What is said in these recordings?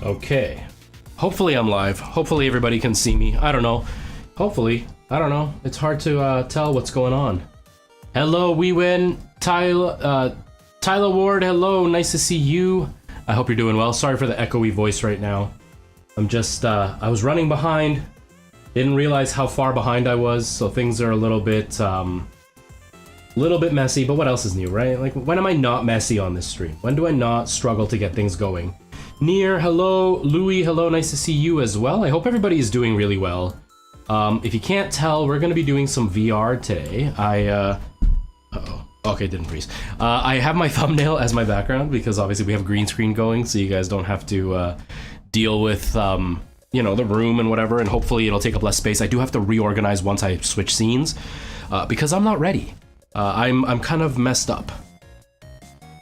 Okay. Hopefully I'm live. Hopefully everybody can see me. I don't know. Hopefully. I don't know. It's hard to tell what's going on. Hello, we win. Tyler Ward, hello. Nice to see you. I hope you're doing well. Sorry for the echoey voice right now. I'm just, I was running behind. Didn't realize how far behind I was, so things are a little bit messy, but what else is new, right? Like, when am I not messy on this stream? When do I not struggle to get things going? Near, hello. Louis, hello. Nice to see you as well. I hope everybody is doing really well. If you can't tell, we're going to be doing some VR today. Uh-oh. Okay, didn't freeze. I have my thumbnail as my background because obviously we have a green screen going, so you guys don't have to deal with, you know, the room and whatever, and hopefully it'll take up less space. I do have to reorganize once I switch scenes because I'm not ready. I'm kind of messed up.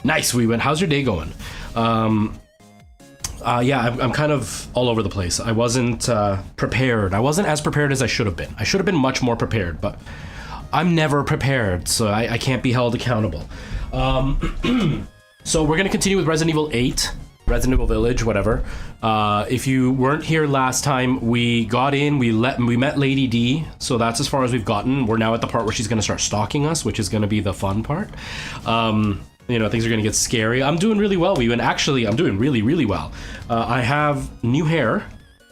Nice, we went. How's your day going? Yeah, I'm kind of all over the place. I wasn't prepared. I wasn't as prepared as I should have been. I should have been much more prepared, but I'm never prepared, so I can't be held accountable. So we're gonna continue with Resident Evil 8, Resident Evil Village, whatever. If you weren't here last time, we got in, we met Lady D, so that's as far as we've gotten. We're now at the part where she's gonna start stalking us, which is gonna be the fun part. You know, things are gonna get scary. I'm doing really well, actually, I'm doing really, really well. I have new hair,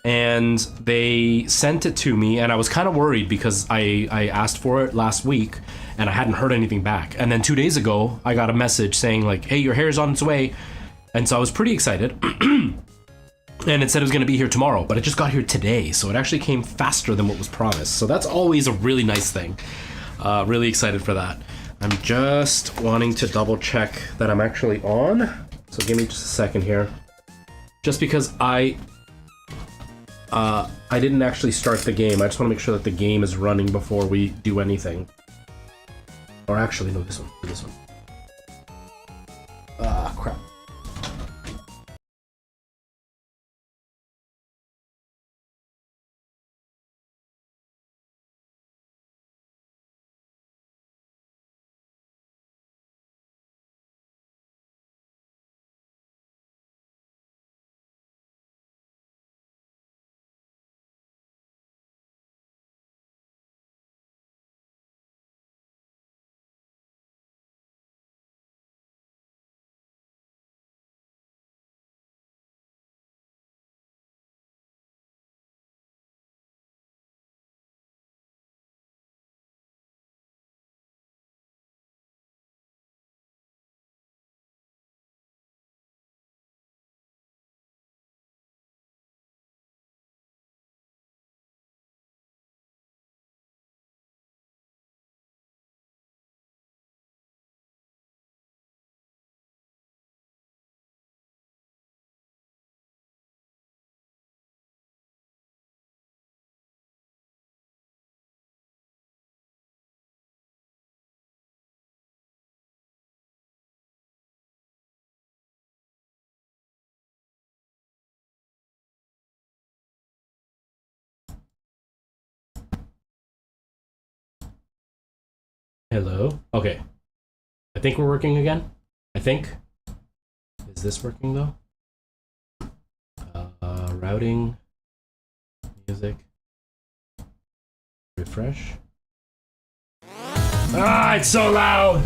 and they sent it to me, and I was kind of worried because I asked for it last week, and I hadn't heard anything back. And then 2 days ago, I got a message saying like, hey, your hair's on its way. And so I was pretty excited. And it said it was gonna be here tomorrow, but it just got here today, so it actually came faster than what was promised. So that's always a really nice thing. Really excited for that. I'm just wanting to double check that I'm actually on. So give me just a second here. Just because I didn't actually start the game. I just want to make sure that the game is running before we do anything. Or actually, no, this one. Ah, crap. Hello? Okay. I think we're working again. I think. Is this working though? Routing. Music. Refresh. Ah, it's so loud!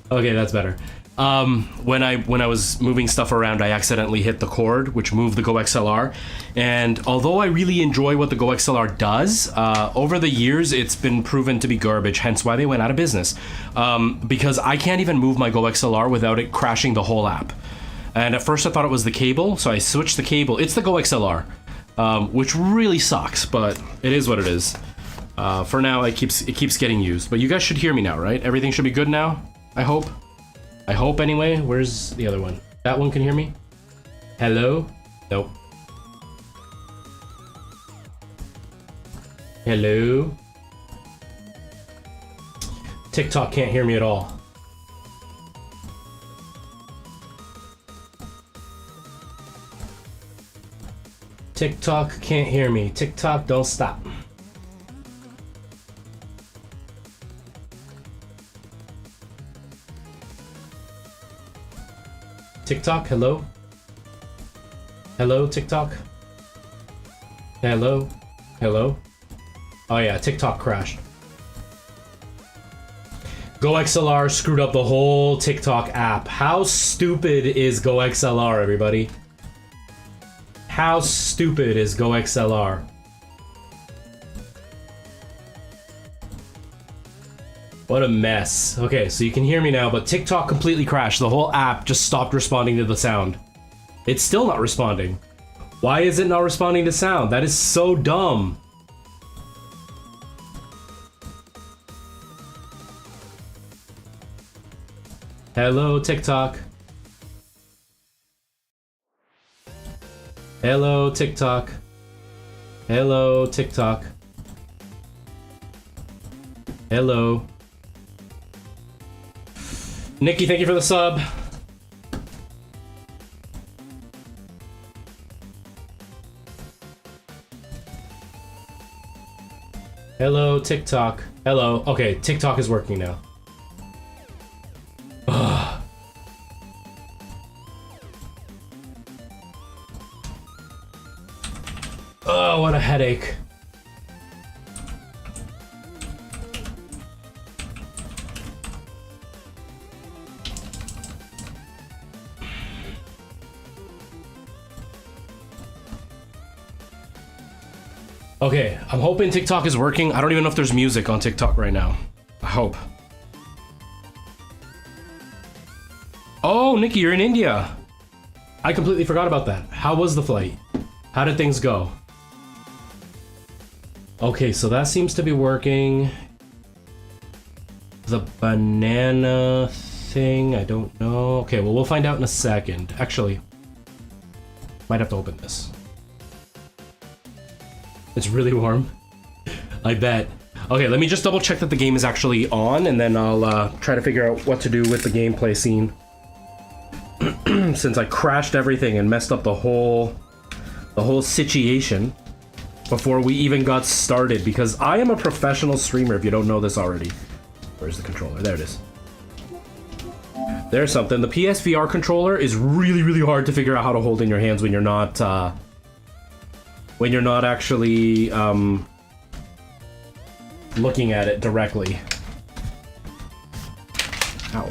Okay, that's better. When I was moving stuff around, I accidentally hit the cord, which moved the Go XLR. And although I really enjoy what the Go XLR does, over the years it's been proven to be garbage, hence why they went out of business. Because I can't even move my Go XLR without it crashing the whole app. And at first I thought it was the cable, so I switched the cable. It's the Go XLR, which really sucks, but it is what it is. For now, it keeps getting used. But you guys should hear me now, right? Everything should be good now, I hope. I hope anyway. Where's the other one? That one can hear me? Hello? Nope. Hello? TikTok can't hear me at all. TikTok can't hear me. TikTok, don't stop. TikTok, hello? Hello, TikTok? Hello? Hello? Oh yeah, TikTok crashed. GoXLR screwed up the whole TikTok app. How stupid is GoXLR, everybody? How stupid is GoXLR? What a mess. Okay, so you can hear me now, but TikTok completely crashed. The whole app just stopped responding to the sound. It's still not responding. Why is it not responding to sound? That is so dumb. Hello, TikTok. Hello, TikTok. Hello, TikTok. Hello. Nikki, thank you for the sub. Hello, TikTok. Hello. Okay, TikTok is working now. Ugh. Oh, what a headache. Okay, I'm hoping TikTok is working. I don't even know if there's music on TikTok right now. I hope. Oh, Nikki, you're in India. I completely forgot about that. How was the flight? How did things go? Okay, so that seems to be working. The banana thing, I don't know. Okay, well, we'll find out in a second. Actually, might have to open this. It's really warm. I bet. Okay, let me just double check that the game is actually on, and then I'll try to figure out what to do with the gameplay scene. Since I crashed everything and messed up the whole situation before we even got started, because I am a professional streamer, if you don't know this already. Where's the controller? There it is. There's something. The PSVR controller is really, really hard to figure out how to hold in your hands when you're not actually looking at it directly. Ow.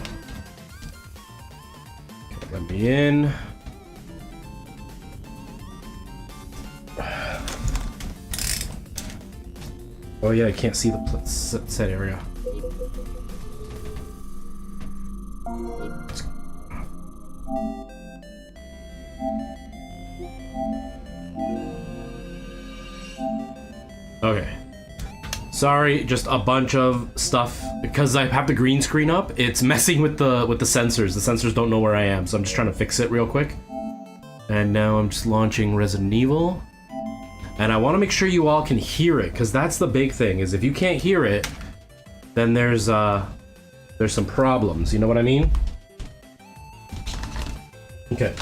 Okay, let me in. Oh yeah, I can't see the set area. Okay. Sorry, just a bunch of stuff because I have the green screen up. It's messing with the sensors. The sensors don't know where I am, so I'm just trying to fix it real quick. And now I'm just launching Resident Evil. And I want to make sure you all can hear it, because that's the big thing, is if you can't hear it, then there's some problems, you know what I mean? Okay.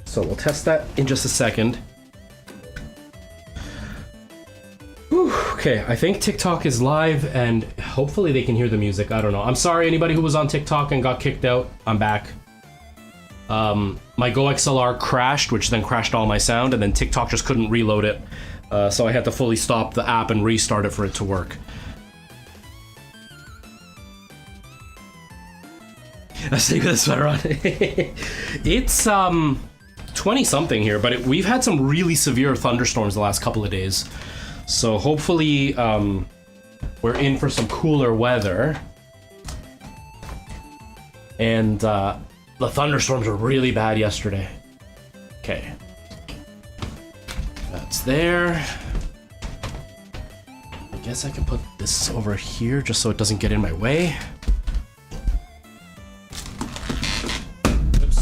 So we'll test that in just a second. Whew, okay, I think TikTok is live, and hopefully they can hear the music. I don't know. I'm sorry, anybody who was on TikTok and got kicked out. I'm back. My GoXLR crashed, which then crashed all my sound, and then TikTok just couldn't reload it. So I had to fully stop the app and restart it for it to work. Let's take this sweater on. It's 20-something here, but we've had some really severe thunderstorms the last couple of days. So hopefully we're in for some cooler weather. And the thunderstorms were really bad yesterday. Okay. That's there. I guess I can put this over here just so it doesn't get in my way. Oops.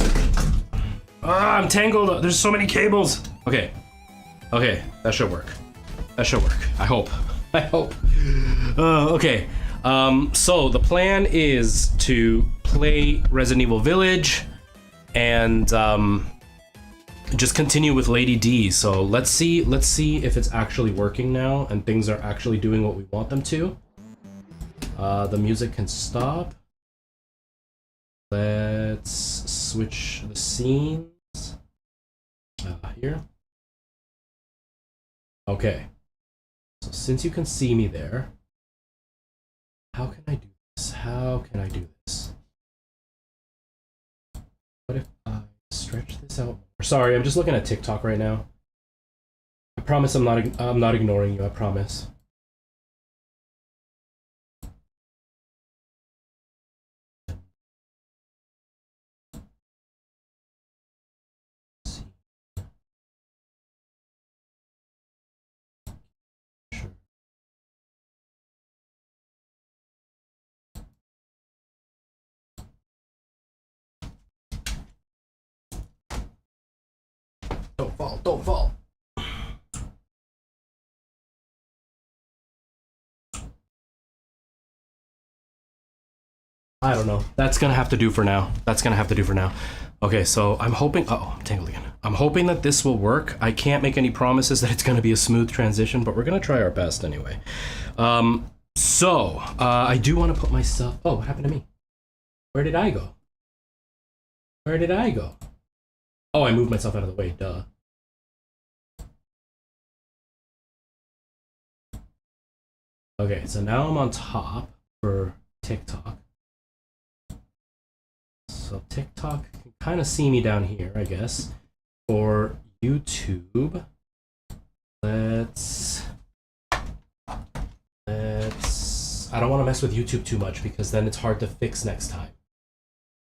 Ah, I'm tangled. There's so many cables. Okay. Okay, that should work. That should work. I hope. I hope. Okay. So the plan is to play Resident Evil Village and just continue with Lady D. So let's see if it's actually working now and things are actually doing what we want them to. The music can stop. Let's switch the scenes here. Okay. So since you can see me there, how can I do this? How can I do this? What if I stretch this out more? Sorry, I'm just looking at TikTok right now. I promise I'm not ignoring you, I promise. Don't fall, don't fall. I don't know. That's gonna have to do for now. That's gonna have to do for now. Okay, so I'm hoping, oh, I'm tangled again. I'm hoping that this will work. I can't make any promises that it's gonna be a smooth transition, but we're gonna try our best anyway. I do wanna put myself, oh, what happened to me? Where did I go? Where did I go? Oh, I moved myself out of the way, duh. Okay, so now I'm on top for TikTok. So TikTok can kind of see me down here, I guess. For YouTube, let's I don't want to mess with YouTube too much because then it's hard to fix next time.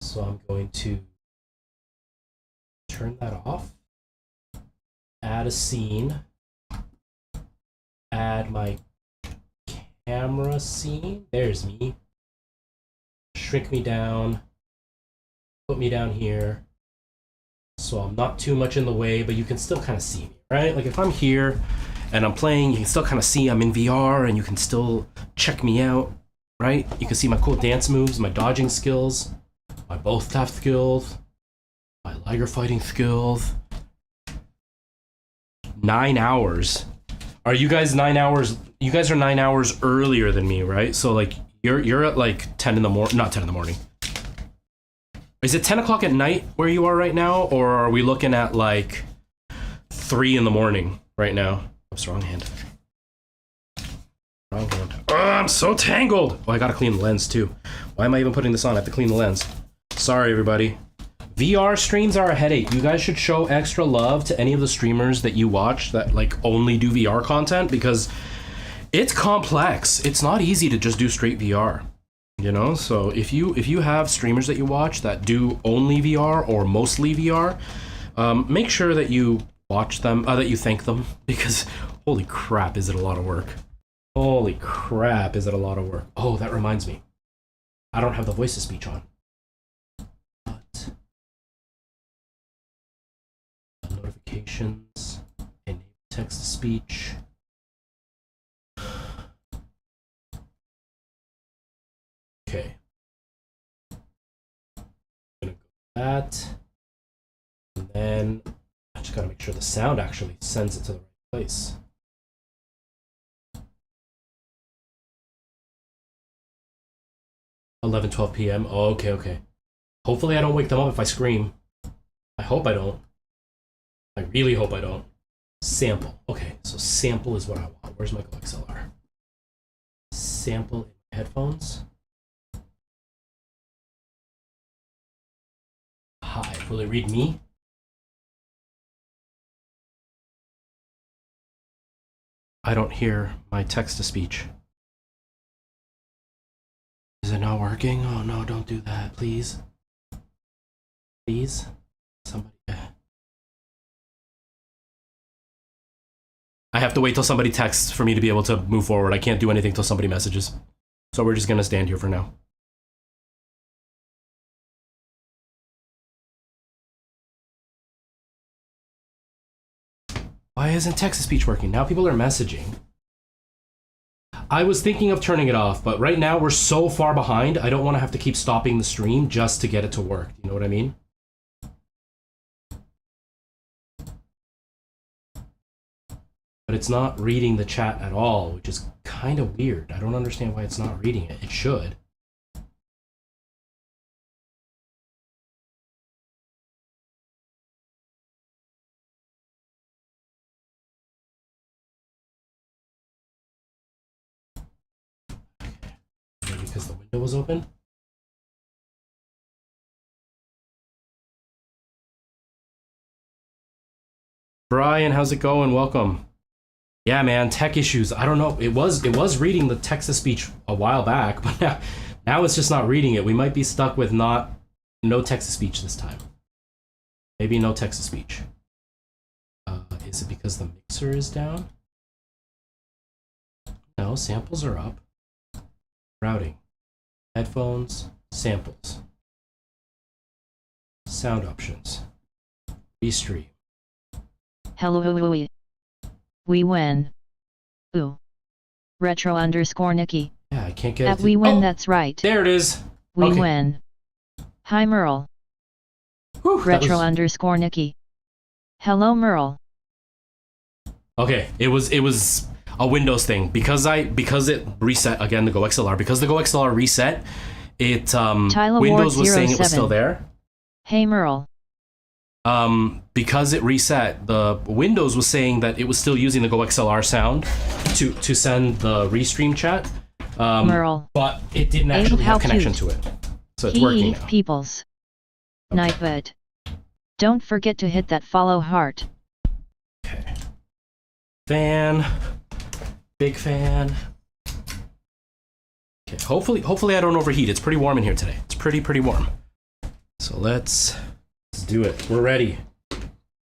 So I'm going to turn that off, add a scene, add my camera scene. There's me. Shrink me down, put me down here so I'm not too much in the way, but you can still kind of see me, right? Like if I'm here and I'm playing, you can still kind of see I'm in VR and you can still check me out, right? You can see my cool dance moves, my dodging skills, my bow staff skills, my liger fighting skills. 9 hours. Are you guys 9 hours? You guys are 9 hours earlier than me, right? So like you're at like 10 in the morning, not 10 in the morning. Is it 10 o'clock at night where you are right now? Or are we looking at like 3 in the morning right now? Oops, wrong hand. Wrong hand. Oh, I'm so tangled. Oh, I gotta clean the lens too. Why am I even putting this on? I have to clean the lens. Sorry, everybody. VR streams are a headache. You guys should show extra love to any of the streamers that you watch that like only do VR content because it's complex. It's not easy to just do straight VR, you know? So if you have streamers that you watch that do only VR or mostly VR, make sure that you watch them, that you thank them because holy crap, is it a lot of work. Holy crap, is it a lot of work. Oh, that reminds me. I don't have the voice to speech on. Notifications, enable text to speech. Okay. I'm gonna go with that. And then I just gotta make sure the sound actually sends it to the right place. $11:12 p.m. Oh, okay. Hopefully I don't wake them up if I scream. I hope I don't. I really hope I don't. Sample. Okay, so sample is what I want. Where's my Go XLR? Sample in headphones. Hi, will it read me? I don't hear my text to speech. Is it not working? Oh no, don't do that, please. Please? Somebody. I have to wait till somebody texts for me to be able to move forward. I can't do anything till somebody messages. So we're just gonna stand here for now. Why isn't text-to-speech working? Now people are messaging. I was thinking of turning it off, but right now we're so far behind, I don't want to have to keep stopping the stream just to get it to work. You know what I mean? But it's not reading the chat at all, which is kind of weird. I don't understand why it's not reading it. It should. because the window was open. Brian, how's it going? Welcome. Yeah, man, tech issues. I don't know. It was reading the text-to-speech a while back, but now it's just not reading it. We might be stuck with no text-to-speech this time. Maybe no text-to-speech. Is it because the mixer is down? No, samples are up. Routing. Headphones. Samples. Sound options. Restream. Hello, we win. Ooh. Retro _ Nikki. Yeah, I can't get it. We win, that's right. There it is. We Okay. win. Hi, Merle. Whew, Retro _ Nikki. Hello, Merle. Okay, it was a Windows thing because it reset again, the Go XLR, because the Go XLR reset, it Windows was saying it was still there. Hey, Merle. Because it reset, the Windows was saying that it was still using the Go XLR sound to send the restream chat. Merle. But it didn't actually have connection to it. So it's working now. Peoples. Okay. Nightbird. Don't forget to hit that follow heart. Okay. Fan. Big fan. Okay, hopefully I don't overheat. It's pretty warm in here today. It's pretty warm. So let's do it. We're ready.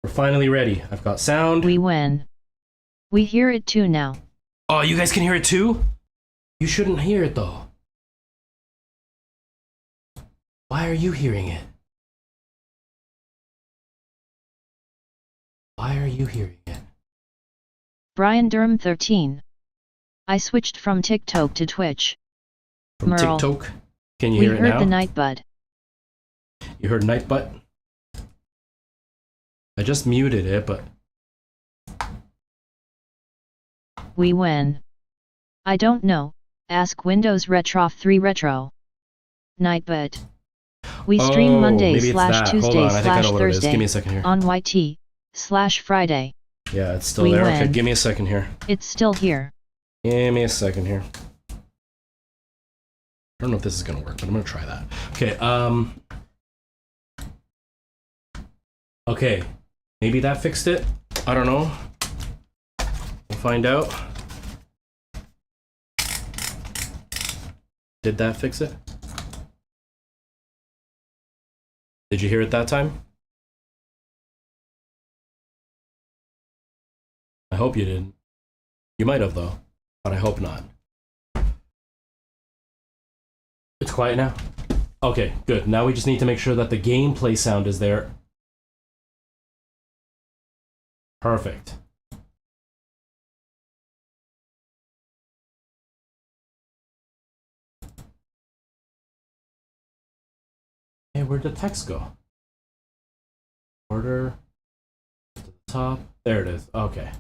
We're finally ready. I've got sound. We win. We hear it too now. Oh, you guys can hear it too? You shouldn't hear it though. Why are you hearing it? Why are you hearing it? Brian Durham 13. I switched from TikTok to Twitch. From Merle. TikTok? Can you hear it now? We heard the Nightbud. You heard Nightbud? I just muted it, but... We win. I don't know. Ask Windows Retro 3 Retro. Nightbud. We stream Monday / Tuesday / Thursday Give me a second here. on YT/Friday. Yeah, it's still there. Win. Okay, give me a second here. It's still here. Give me a second here. I don't know if this is gonna work, but I'm gonna try that. Okay, okay, maybe that fixed it. I don't know. We'll find out. Did that fix it? Did you hear it that time? I hope you didn't. You might have though, but I hope not. It's quiet now. Okay, good. Now we just need to make sure that the gameplay sound is there. Perfect. Hey, where'd the text go? Order to the top. There it is. Okay.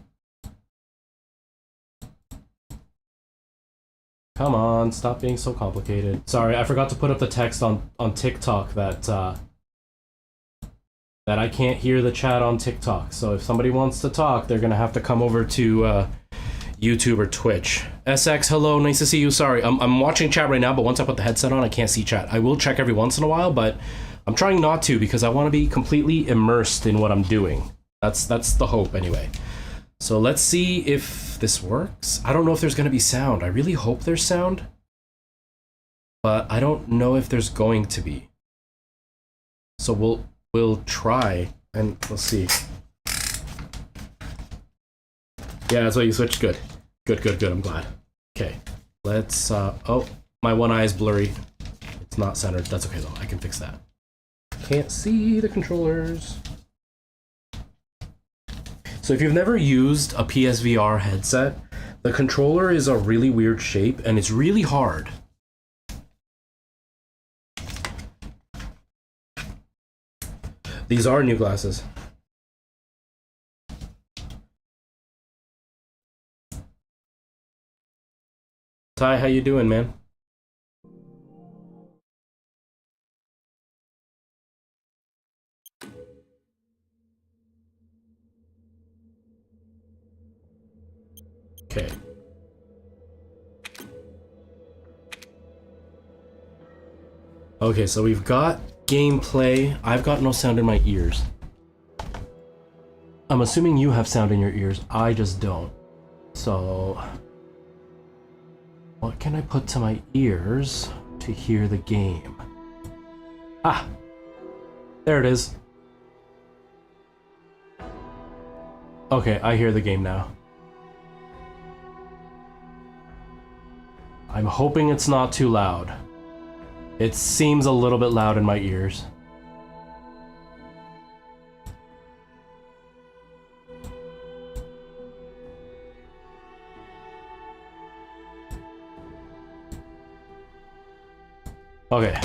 Come on, stop being so complicated. Sorry, I forgot to put up the text on TikTok that I can't hear the chat on TikTok. So if somebody wants to talk, they're gonna have to come over to YouTube or Twitch. SX, hello, nice to see you. Sorry, I'm watching chat right now, but once I put the headset on, I can't see chat. I will check every once in a while, but I'm trying not to because I want to be completely immersed in what I'm doing. That's the hope anyway. So let's see if this works. I don't know if there's going to be sound. I really hope there's sound, but I don't know if there's going to be. So we'll try and we'll see. Yeah, that's why you switched. Good. I'm glad. Okay, let's. Oh, my one eye is blurry. It's not centered. That's okay though. I can fix that. Can't see the controllers. So if you've never used a PSVR headset, the controller is a really weird shape and it's really hard. These are new glasses. Ty, how you doing, man? Okay. Okay, so we've got gameplay. I've got no sound in my ears. I'm assuming you have sound in your ears. I just don't. So, what can I put to my ears to hear the game? Ah, there it is. Okay, I hear the game now. I'm hoping it's not too loud. It seems a little bit loud in my ears. Okay.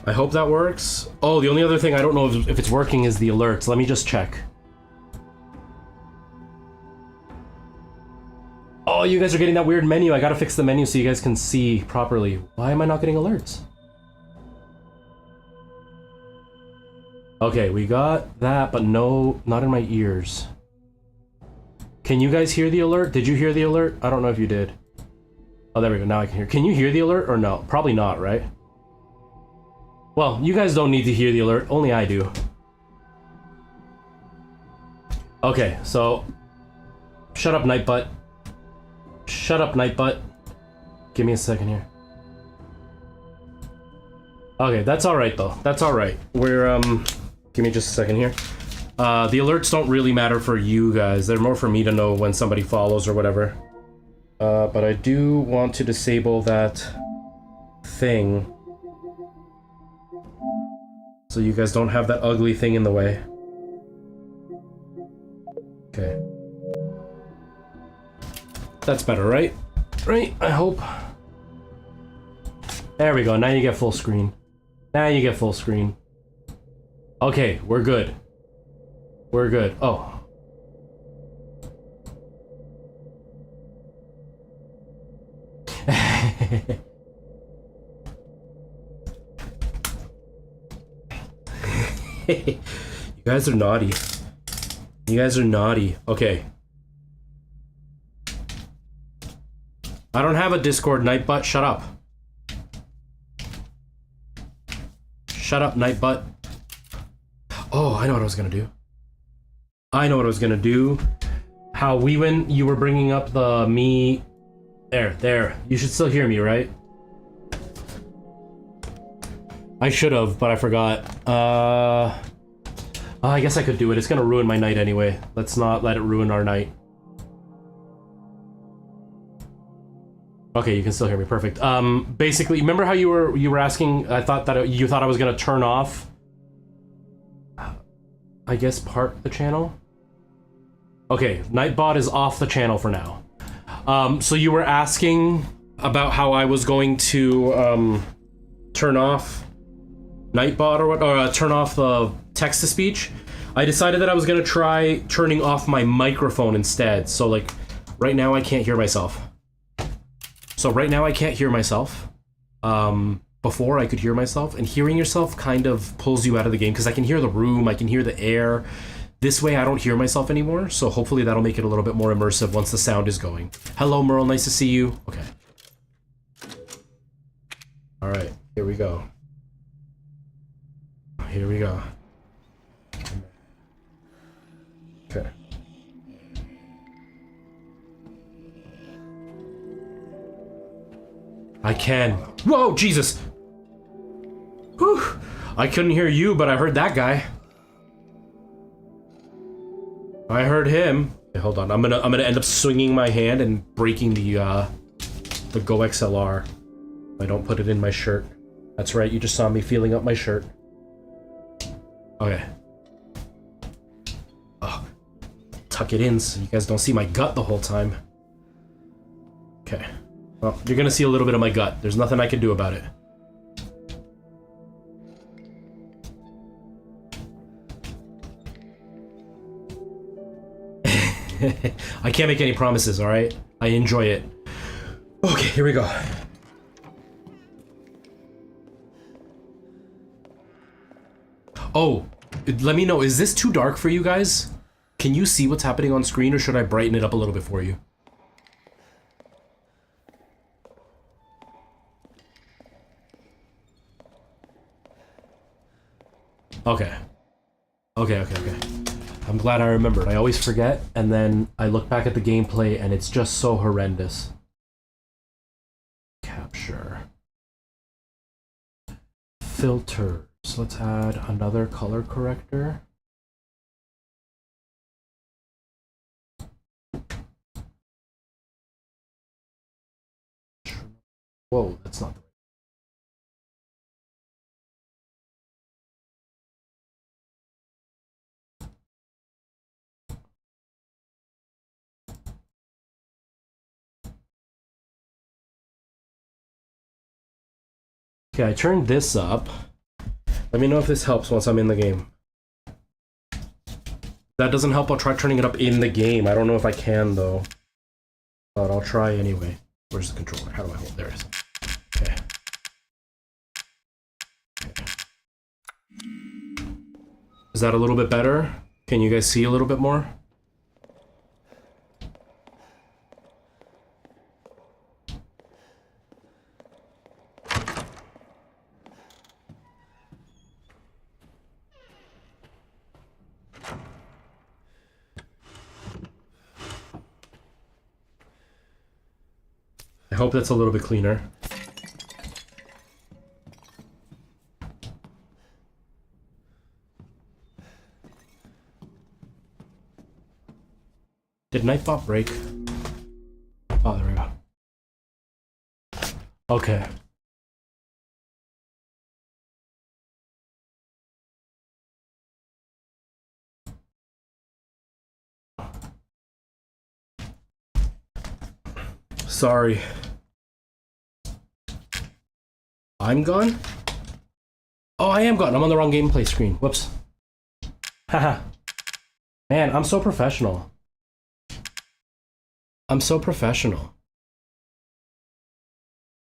I hope that works. Oh, the only other thing I don't know if it's working is the alerts. Let me just check. Oh, you guys are getting that weird menu. I gotta fix the menu so you guys can see properly. Why am I not getting alerts? Okay, we got that, but no, not in my ears. Can you guys hear the alert? Did you hear the alert? I don't know if you did. Oh, there we go. Now I can hear. Can you hear the alert or no? Probably not, right? Well, you guys don't need to hear the alert. Only I do. Okay, so... Shut up, Nightbutt. Shut up, Nightbutt. Give me a second here. Okay, that's alright, though. That's alright. We're, Give me just a second here. The alerts don't really matter for you guys. They're more for me to know when somebody follows or whatever. But I do want to disable that thing. So you guys don't have that ugly thing in the way. Okay. That's better, right? Right, I hope. There we go, now you get full screen. Now you get full screen. Okay, we're good. We're good. Oh. You guys are naughty. You guys are naughty. Okay. I don't have a Discord, Nightbutt. Shut up. Shut up, Nightbutt. Oh, I know what I was gonna do. I know what I was gonna do. How when you were bringing up the me... There. You should still hear me, right? I should have, but I forgot. I guess I could do it. It's gonna ruin my night anyway. Let's not let it ruin our night. Okay, you can still hear me. Perfect. Basically, remember how you were asking? I thought that you thought I was gonna turn off. I guess part the channel. Okay, Nightbot is off the channel for now. So you were asking about how I was going to turn off Nightbot or what, or turn off the text-to-speech. I decided that I was gonna try turning off my microphone instead. So like, right now I can't hear myself. Before I could hear myself, and hearing yourself kind of pulls you out of the game because I can hear the room, I can hear the air. This way I don't hear myself anymore, so hopefully that'll make it a little bit more immersive once the sound is going. Hello, Merle, nice to see you. Okay. Alright, here we go. Here we go. Okay. I can. Whoa, Jesus! Whew! I couldn't hear you, but I heard that guy. I heard him. Okay, hold on. I'm gonna end up swinging my hand and breaking the Go XLR. If I don't put it in my shirt. That's right. You just saw me feeling up my shirt. Okay. Oh, tuck it in so you guys don't see my gut the whole time. Okay. Well, you're gonna see a little bit of my gut. There's nothing I can do about it. I can't make any promises, alright? I enjoy it. Okay, here we go. Oh, let me know, is this too dark for you guys? Can you see what's happening on screen, or should I brighten it up a little bit for you? Okay. Okay. I'm glad I remembered. I always forget, and then I look back at the gameplay, and it's just so horrendous. Capture. Filters. Let's add another color corrector. Whoa, that's not the right. Okay, I turned this up. Let me know if this helps once I'm in the game. If that doesn't help, I'll try turning it up in the game. I don't know if I can though, but I'll try anyway. Where's the controller? How do I hold? There it is. Okay. Is that a little bit better? Can you guys see a little bit more? I hope that's a little bit cleaner. Did Nightbot break? Oh, there we go. Okay. Sorry. I'm gone? Oh, I am gone. I'm on the wrong gameplay screen. Whoops. Haha. Man, I'm so professional. I'm so professional.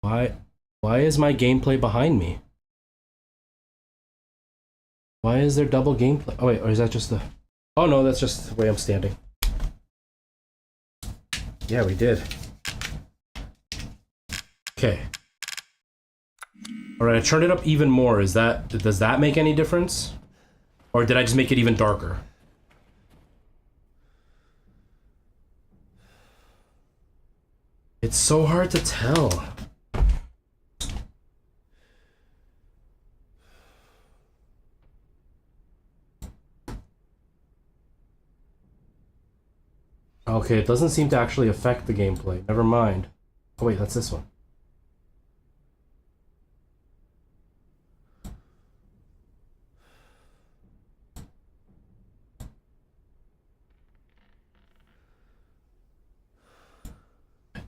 Why is my gameplay behind me? Why is there double gameplay? Oh wait, or is that just the... Oh no, that's just the way I'm standing. Yeah, we did. Okay. Alright, I turned it up even more. Does that make any difference? Or did I just make it even darker? It's so hard to tell. Okay, it doesn't seem to actually affect the gameplay. Never mind. Oh wait, that's this one.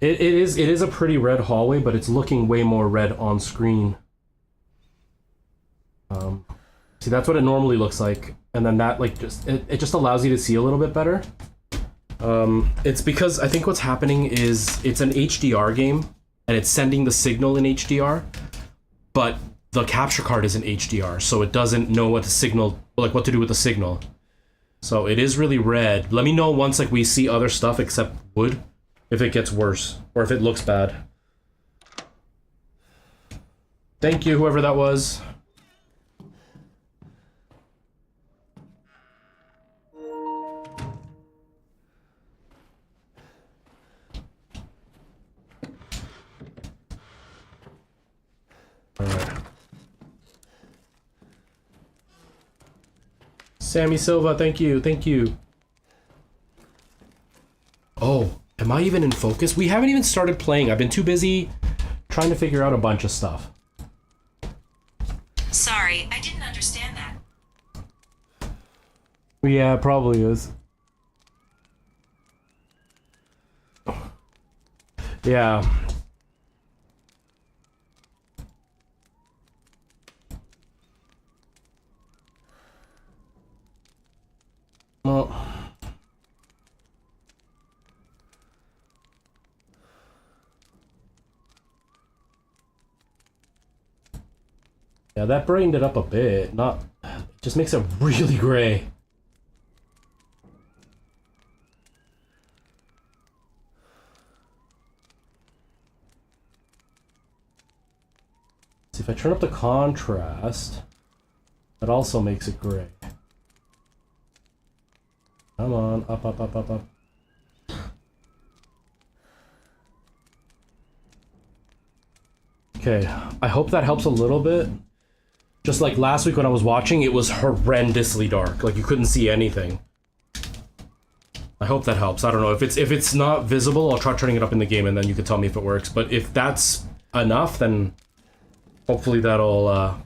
It is a pretty red hallway, but it's looking way more red on screen. See, that's what it normally looks like, and then that like it just allows you to see a little bit better. It's because I think what's happening is it's an HDR game, and it's sending the signal in HDR, but the capture card is in HDR, so it doesn't know what the signal, like what to do with the signal. So it is really red. Let me know once like we see other stuff except wood, if it gets worse, or if it looks bad. Thank you, whoever that was. Alright. Sammy Silva, thank you, thank you. Oh, am I even in focus? We haven't even started playing. I've been too busy trying to figure out a bunch of stuff. Sorry, I didn't understand that. Yeah, it probably is. Yeah. Well, yeah, that brightened it up a bit. Not, it just makes it really gray. See if I turn up the contrast. That also makes it gray. Come on, up, up, up, up, up. Okay, I hope that helps a little bit. Just like last week when I was watching, it was horrendously dark. Like you couldn't see anything. I hope that helps. I don't know if it's not visible. I'll try turning it up in the game, and then you can tell me if it works. But if that's enough, then hopefully that'll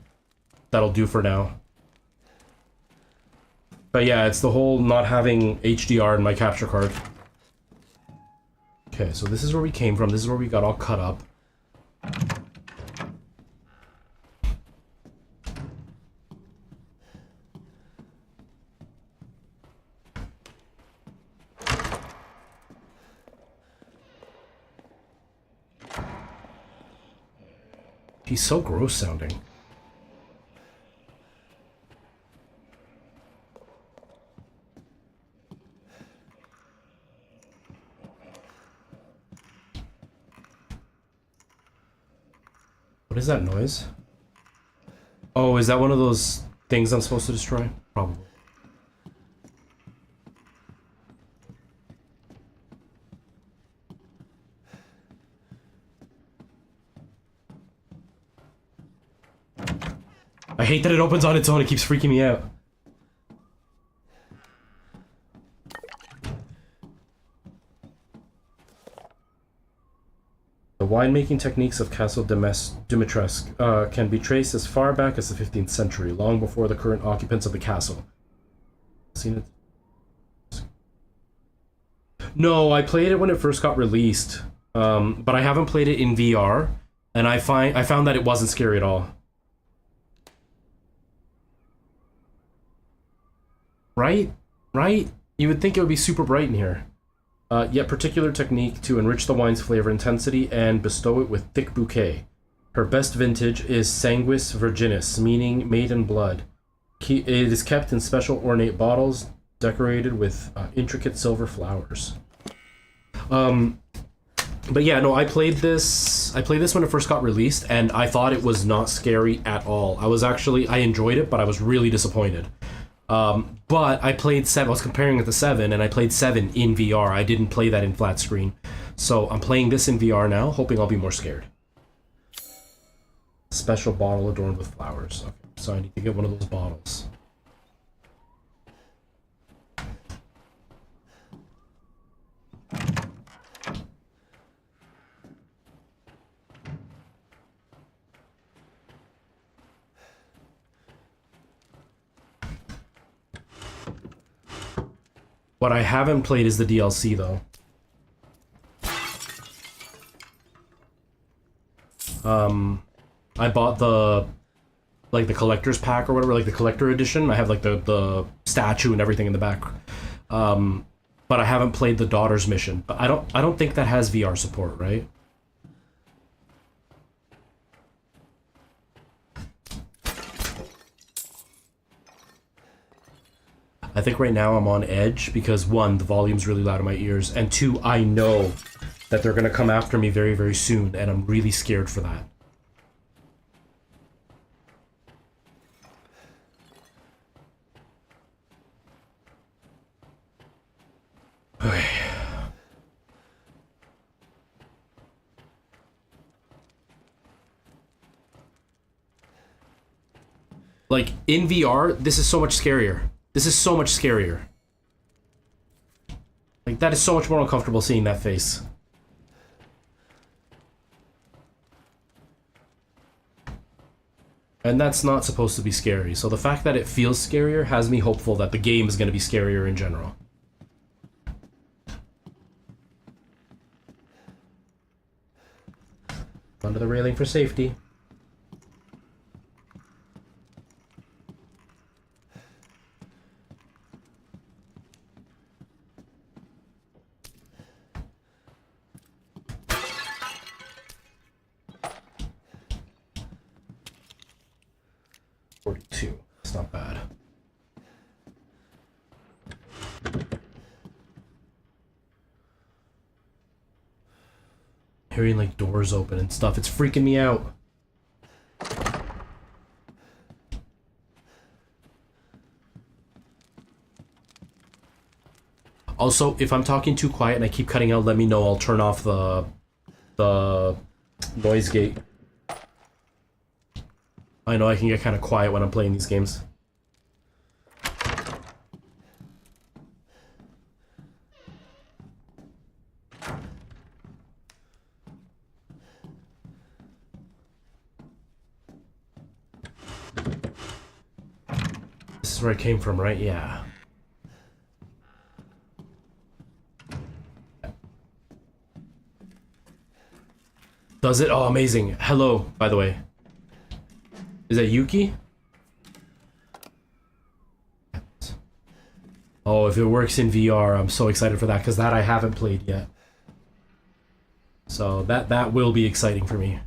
do for now. But yeah, it's the whole not having HDR in my capture card. Okay, so this is where we came from. This is where we got all cut up. He's so gross sounding. What is that noise? Oh, is that one of those things I'm supposed to destroy? Probably. I hate that it opens on its own, it keeps freaking me out. The winemaking techniques of Castle Dimitrescu can be traced as far back as the 15th century, long before the current occupants of the castle. Seen it? No, I played it when it first got released, but I haven't played it in VR, and I found that it wasn't scary at all. Right? Right? You would think it would be super bright in here. Yet particular technique to enrich the wine's flavor intensity and bestow it with thick bouquet. Her best vintage is Sanguis Virginis, meaning made in blood. It is kept in special ornate bottles decorated with intricate silver flowers. But yeah, no, I played this when it first got released, and I thought it was not scary at all. I enjoyed it, but I was really disappointed. But I played 7, I was comparing it to 7, and I played 7 in VR. I didn't play that in flat screen. So I'm playing this in VR now, hoping I'll be more scared. Special bottle adorned with flowers. Okay, so I need to get one of those bottles. What I haven't played is the DLC, though. I bought the collector's pack or whatever, like the collector edition. I have like the statue and everything in the back. But I haven't played the daughter's mission. But I don't think that has VR support, right? I think right now I'm on edge because 1, the volume's really loud in my ears, and 2, I know that they're gonna come after me very, very soon, and I'm really scared for that. Okay. Like, in VR, this is so much scarier. This is so much scarier. Like, that is so much more uncomfortable seeing that face. And that's not supposed to be scary. So the fact that it feels scarier has me hopeful that the game is going to be scarier in general. Under the railing for safety. It's not bad. Hearing like doors open and stuff, it's freaking me out. Also, if I'm talking too quiet and I keep cutting out, let me know. I'll turn off the noise gate. I know I can get kind of quiet when I'm playing these games. This is where I came from, right? Yeah. Does it? Oh, amazing. Hello, by the way. Is that Yuki? Oh, if it works in VR, I'm so excited for that, because that I haven't played yet. So that will be exciting for me.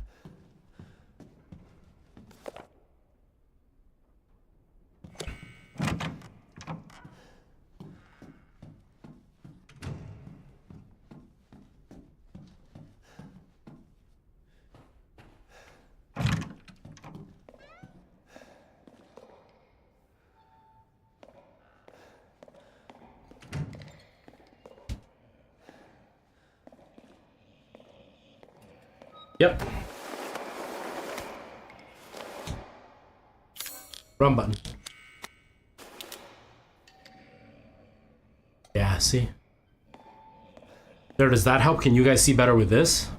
Yep. Run button. Yeah, see? There, does that help? Can you guys see better with this?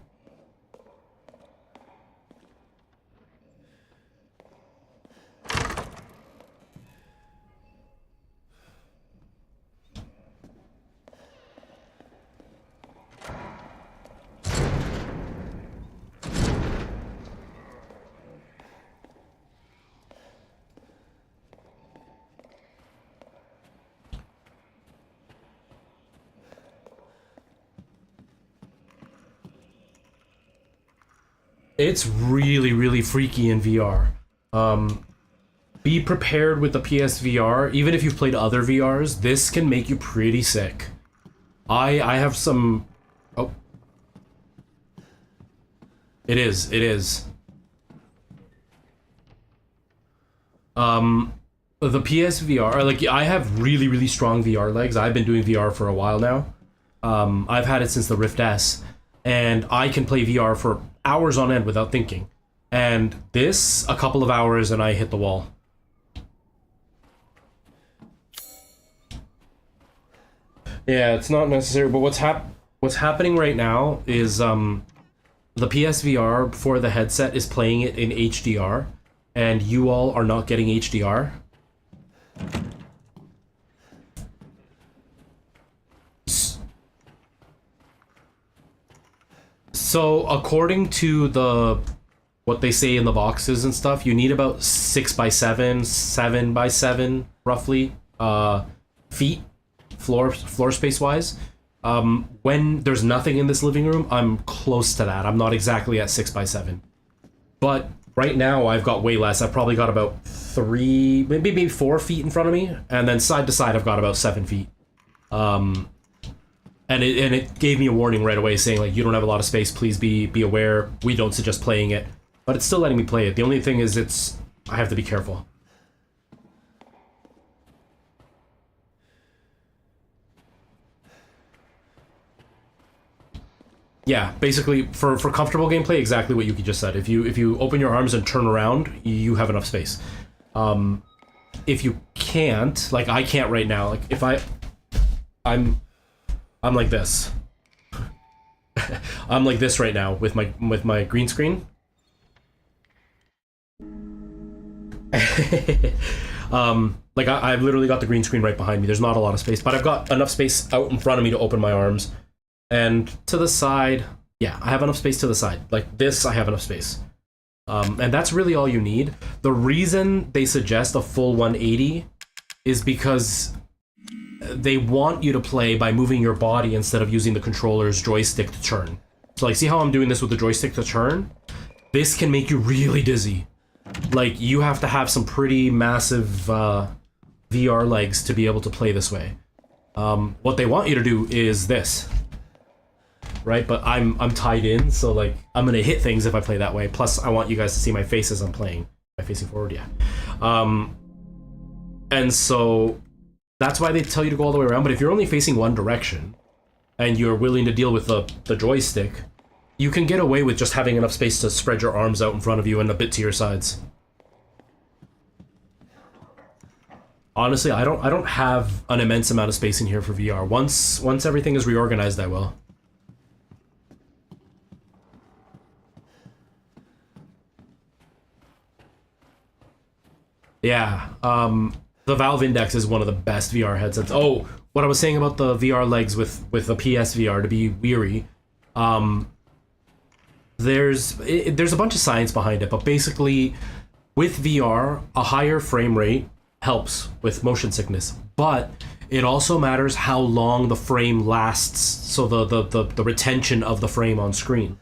It's really, really freaky in VR. Be prepared with the PSVR. Even if you've played other VRs, this can make you pretty sick. I have some... Oh. It is, it is. The PSVR, like, I have really, really strong VR legs. I've been doing VR for a while now. I've had it since the Rift S. And I can play VR for hours on end without thinking. And this, a couple of hours and I hit the wall. Yeah, it's not necessary, but what's happening right now is the PSVR for the headset is playing it in HDR, and you all are not getting HDR. So according to what they say in the boxes and stuff, you need about 6x7, 7x7 roughly feet floor space wise. When there's nothing in this living room, I'm close to that. I'm not exactly at 6x7, but right now I've got way less. I've probably got about 3, maybe 4 feet in front of me, and then side to side I've got about 7 feet. And it gave me a warning right away saying, like, you don't have a lot of space, please be aware, we don't suggest playing it. But it's still letting me play it. The only thing is I have to be careful. Yeah, basically, for comfortable gameplay, exactly what Yuki just said. If you open your arms and turn around, you have enough space. If you can't, like I can't right now, like if I'm like this. I'm like this right now with my green screen. Like I've literally got the green screen right behind me. There's not a lot of space, but I've got enough space out in front of me to open my arms. And to the side, yeah, I have enough space to the side. Like this, I have enough space. And that's really all you need. The reason they suggest a full 180 is because they want you to play by moving your body instead of using the controller's joystick to turn. So like, see how I'm doing this with the joystick to turn? This can make you really dizzy. Like, you have to have some pretty massive VR legs to be able to play this way. What they want you to do is this. Right, but I'm tied in, so like I'm gonna hit things if I play that way. Plus, I want you guys to see my face as I'm playing. Am I facing forward? Yeah. And so That's why they tell you to go all the way around. But if you're only facing one direction and you're willing to deal with the joystick, you can get away with just having enough space to spread your arms out in front of you and a bit to your sides. Honestly, I don't have an immense amount of space in here for VR. Once everything is reorganized, I will. Yeah, the Valve Index is one of the best VR headsets. Oh, what I was saying about the VR legs with the PSVR, to be weary, there's a bunch of science behind it, but basically, with VR, a higher frame rate helps with motion sickness, but it also matters how long the frame lasts, so the retention of the frame on screen.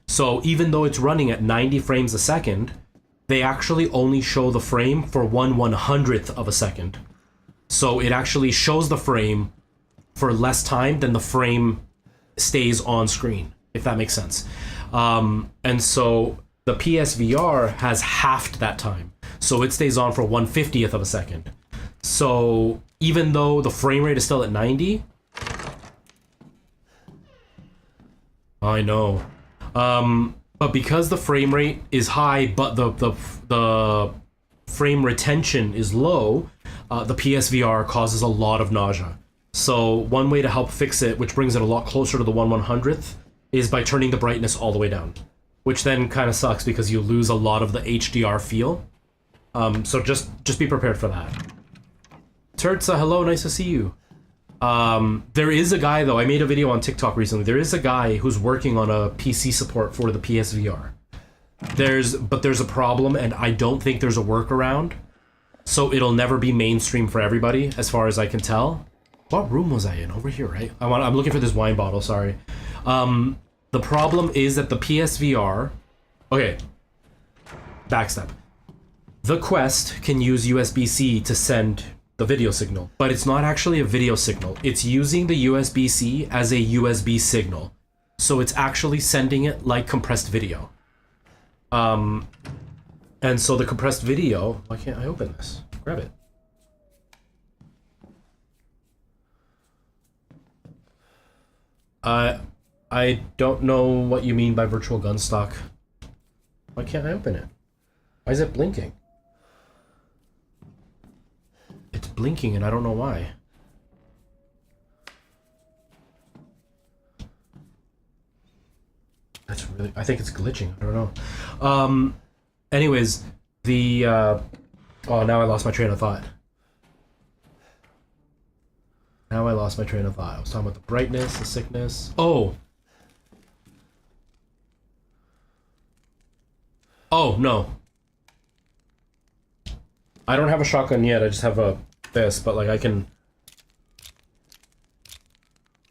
So even though it's running at 90 frames a second, they actually only show the frame for 1/100th of a second. So it actually shows the frame for less time than the frame stays on screen, if that makes sense. And so the PSVR has halved that time. So it stays on for 1/50th of a second. So even though the frame rate is still at 90, I know. But because the frame rate is high, but the frame retention is low, the PSVR causes a lot of nausea. So one way to help fix it, which brings it a lot closer to the 1/100th, is by turning the brightness all the way down, which then kind of sucks because you lose a lot of the HDR feel. So just be prepared for that. Turtsa, hello, nice to see you. There is a guy, though, I made a video on TikTok recently. There is a guy who's working on a PC support for the PSVR. But there's a problem, and I don't think there's a workaround. So it'll never be mainstream for everybody, as far as I can tell. What room was I in? Over here, right? I'm looking for this wine bottle, sorry. The problem is that the PSVR... Okay. Backstep. The Quest can use USB-C to send the video signal, but it's not actually a video signal. It's using the USB-C as a USB signal. So it's actually sending it like compressed video. And so the compressed video... Why can't I open this? Grab it. I don't know what you mean by virtual gun stock. Why can't I open it? Why is it blinking? It's blinking and I don't know why. That's really... I think it's glitching. I don't know. Anyways, the... oh, now I lost my train of thought. I was talking about the brightness, the sickness. Oh! Oh, no. I don't have a shotgun yet, I just have this, but like I can...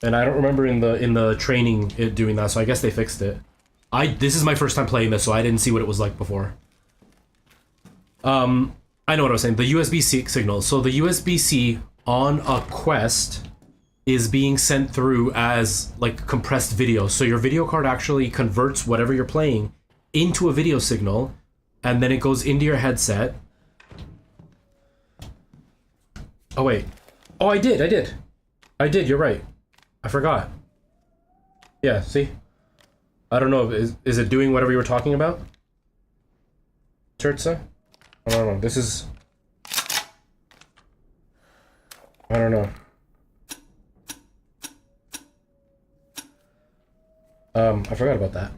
And I don't remember in the training it doing that, so I guess they fixed it. This is my first time playing this, so I didn't see what it was like before. I know what I was saying. The USB-C signal. So the USB-C on a Quest is being sent through as like compressed video. So your video card actually converts whatever you're playing into a video signal, and then it goes into your headset. Oh wait. Oh, I did, you're right. I forgot. Yeah, see? I don't know, is it doing whatever you were talking about? Turtsa? I don't know, this is... I don't know. I forgot about that.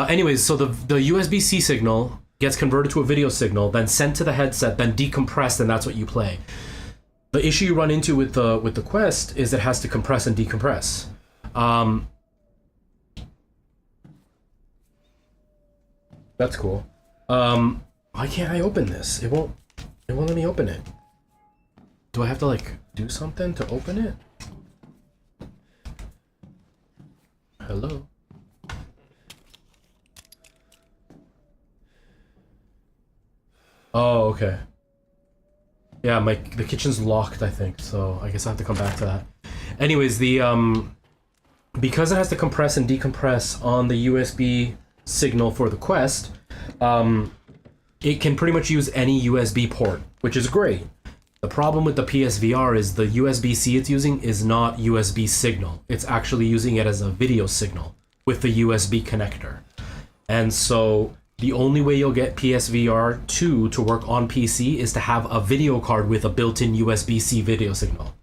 Anyways, so the USB-C signal gets converted to a video signal, then sent to the headset, then decompressed, and that's what you play. The issue you run into with the Quest is it has to compress and decompress. That's cool. Why can't I open this? It won't let me open it. Do I have to like do something to open it? Hello? Oh, okay. Yeah, the kitchen's locked, I think, so I guess I have to come back to that. Anyways, because it has to compress and decompress on the USB signal for the Quest, it can pretty much use any USB port, which is great. The problem with the PSVR is the USB-C it's using is not USB signal. It's actually using it as a video signal with the USB connector. And so the only way you'll get PSVR 2 to work on PC is to have a video card with a built-in USB-C video signal.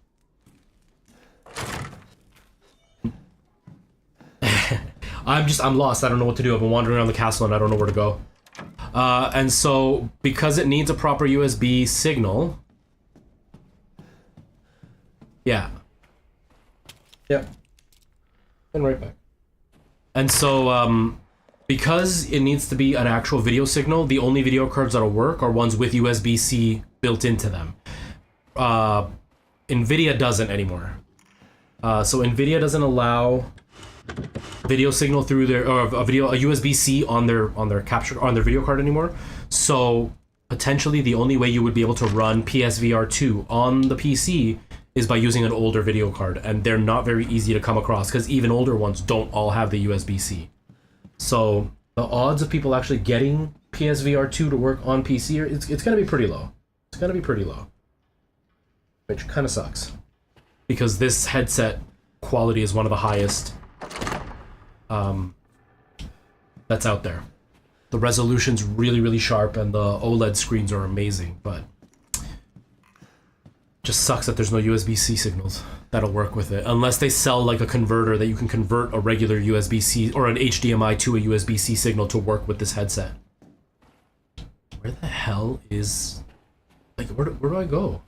I'm lost. I don't know what to do. I've been wandering around the castle and I don't know where to go. And so because it needs a proper USB signal... Yeah. Yep. And right back. And so, because it needs to be an actual video signal, the only video cards that'll work are ones with USB-C built into them. NVIDIA doesn't anymore. So NVIDIA doesn't allow video signal through their a USB-C on their capture on their video card anymore. So potentially the only way you would be able to run PSVR 2 on the PC is by using an older video card, and they're not very easy to come across because even older ones don't all have the USB-C. So the odds of people actually getting PSVR 2 to work on PC it's going to be pretty low. It's going to be pretty low, which kind of sucks because this headset quality is one of the highest that's out there. The resolution's really, really sharp and the OLED screens are amazing, but just sucks that there's no USB-C signals that'll work with it. Unless they sell like a converter that you can convert a regular USB-C or an HDMI to a USB-C signal to work with this headset. Where the hell is... Like, where do I go?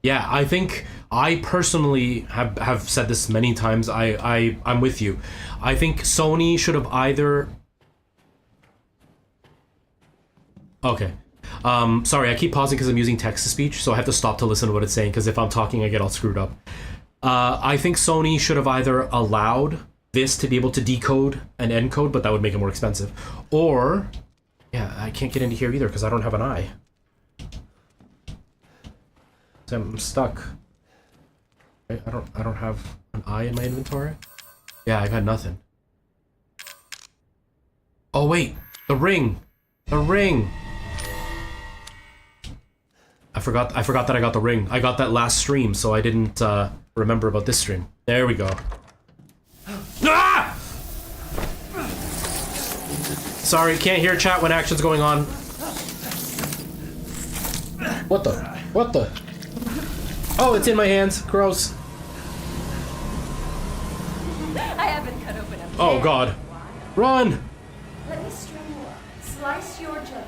Yeah, I think I personally have said this many times. I'm with you. I think Sony should have either... Okay. Sorry, I keep pausing because I'm using text-to-speech, so I have to stop to listen to what it's saying, because if I'm talking, I get all screwed up. I think Sony should have either allowed this to be able to decode and encode, but that would make it more expensive. Or... Yeah, I can't get into here either, because I don't have an eye. So I'm stuck. I don't have an eye in my inventory? Yeah, I got nothing. Oh, wait! The ring! The ring! I forgot that I got the ring. I got that last stream, so I didn't remember about this stream. There we go. Ah! Sorry, can't hear chat when action's going on. What the? What the? Oh, it's in my hands. Gross. I haven't cut open a Oh God. Run! Let me string you up, slice your jugular,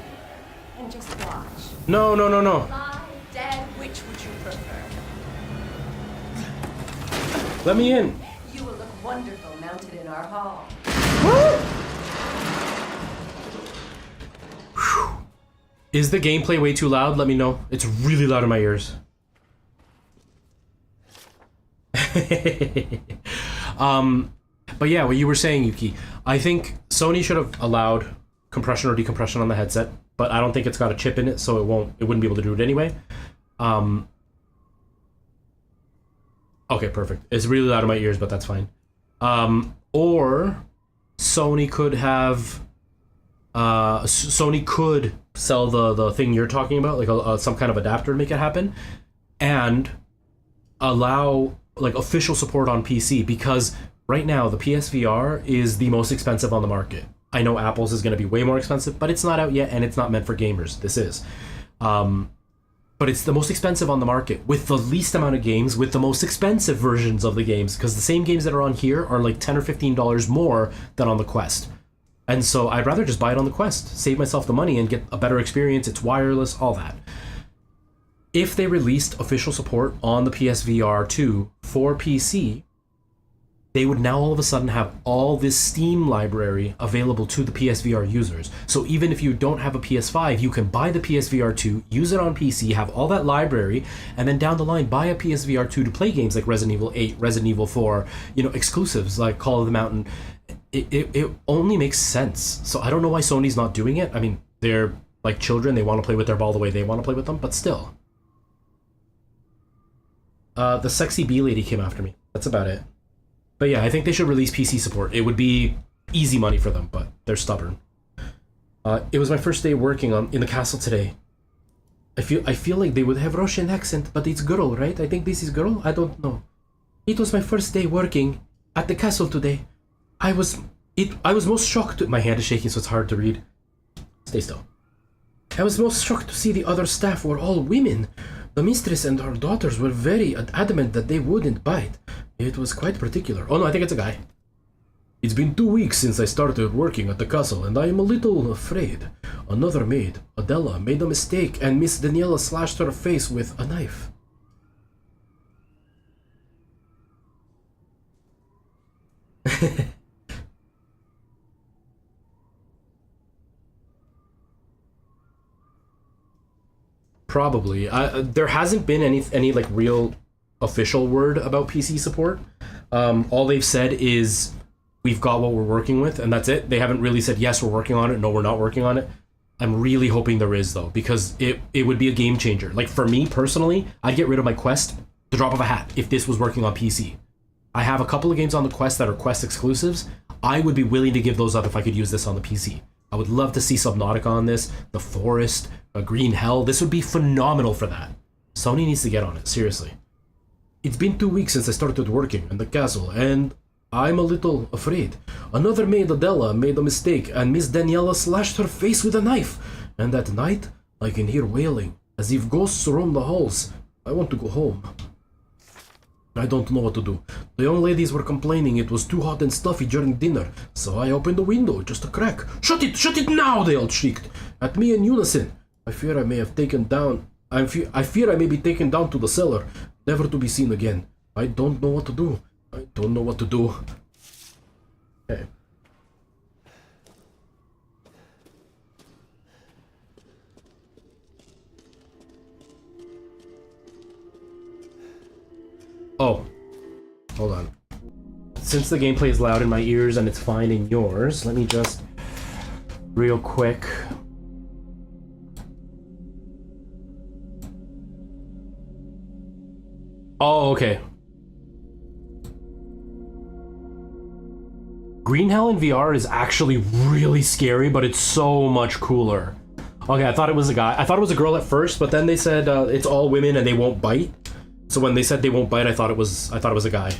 and just watch. No, no, no, no. Alive, dead, which would you prefer? Let me in. You will look wonderful mounted in our hall. Is the gameplay way too loud? Let me know. It's really loud in my ears. But yeah, what you were saying, Yuki, I think Sony should have allowed compression or decompression on the headset, but I don't think it's got a chip in it, so it wouldn't be able to do it anyway. Okay, perfect. It's really loud in my ears, but that's fine. Or Sony could have Sony could sell the thing you're talking about, like some kind of adapter to make it happen, and allow like official support on PC, because right now the PSVR is the most expensive on the market. I know Apple's is going to be way more expensive, but it's not out yet and it's not meant for gamers. This is. But it's the most expensive on the market with the least amount of games, with the most expensive versions of the games, because the same games that are on here are like $10 or $15 more than on the Quest. And so I'd rather just buy it on the Quest, save myself the money and get a better experience. It's wireless, all that. If they released official support on the PSVR 2 for PC, they would now all of a sudden have all this Steam library available to the PSVR users. So even if you don't have a PS5, you can buy the PSVR 2, use it on PC, have all that library, and then down the line buy a PSVR 2 to play games like Resident Evil 8, Resident Evil 4, exclusives like Call of the Mountain. It only makes sense. So I don't know why Sony's not doing it. I mean, they're like children, they want to play with their ball the way they want to play with them, but still. The sexy bee lady came after me. That's about it. But yeah, I think they should release PC support. It would be easy money for them, but they're stubborn. It was my first day working in the castle today. I feel like they would have Russian accent, but it's girl, right? I think this is girl. I don't know. It was my first day working at the castle today. I was most shocked. My hand is shaking, so it's hard to read. Stay still. I was most shocked to see the other staff were all women. The mistress and her daughters were very adamant that they wouldn't bite. It was quite particular. Oh no, I think it's a guy. It's been 2 weeks since I started working at the castle, and I am a little afraid. Another maid, Adela, made a mistake, and Miss Daniela slashed her face with a knife. Probably. There hasn't been any like real official word about PC support. All they've said is we've got what we're working with, and that's it. They haven't really said yes, we're working on it. No, we're not working on it. I'm really hoping there is though, because it would be a game changer. Like for me personally, I'd get rid of my Quest the drop of a hat if this was working on PC. I have a couple of games on the Quest that are Quest exclusives. I would be willing to give those up if I could use this on the PC. I would love to see Subnautica on this, The Forest, Green Hell. This would be phenomenal for that. Sony needs to get on it, seriously. It's been 2 weeks since I started working in the castle, and I'm a little afraid. Another maid, Adela, made a mistake, and Miss Daniela slashed her face with a knife. And at night, I can hear wailing, as if ghosts roam the halls. I want to go home. I don't know what to do. The young ladies were complaining it was too hot and stuffy during dinner, so I opened the window, just a crack. Shut it now, they all shrieked at me in unison. I fear I may be taken down to the cellar, never to be seen again. I don't know what to do. Okay. Oh, hold on. Since the gameplay is loud in my ears and it's fine in yours, let me just real quick. Oh, okay. Green Hell in VR is actually really scary, but it's so much cooler. Okay, I thought it was a guy. I thought it was a girl at first, but then they said it's all women and they won't bite. So when they said they won't bite, I thought it was a guy.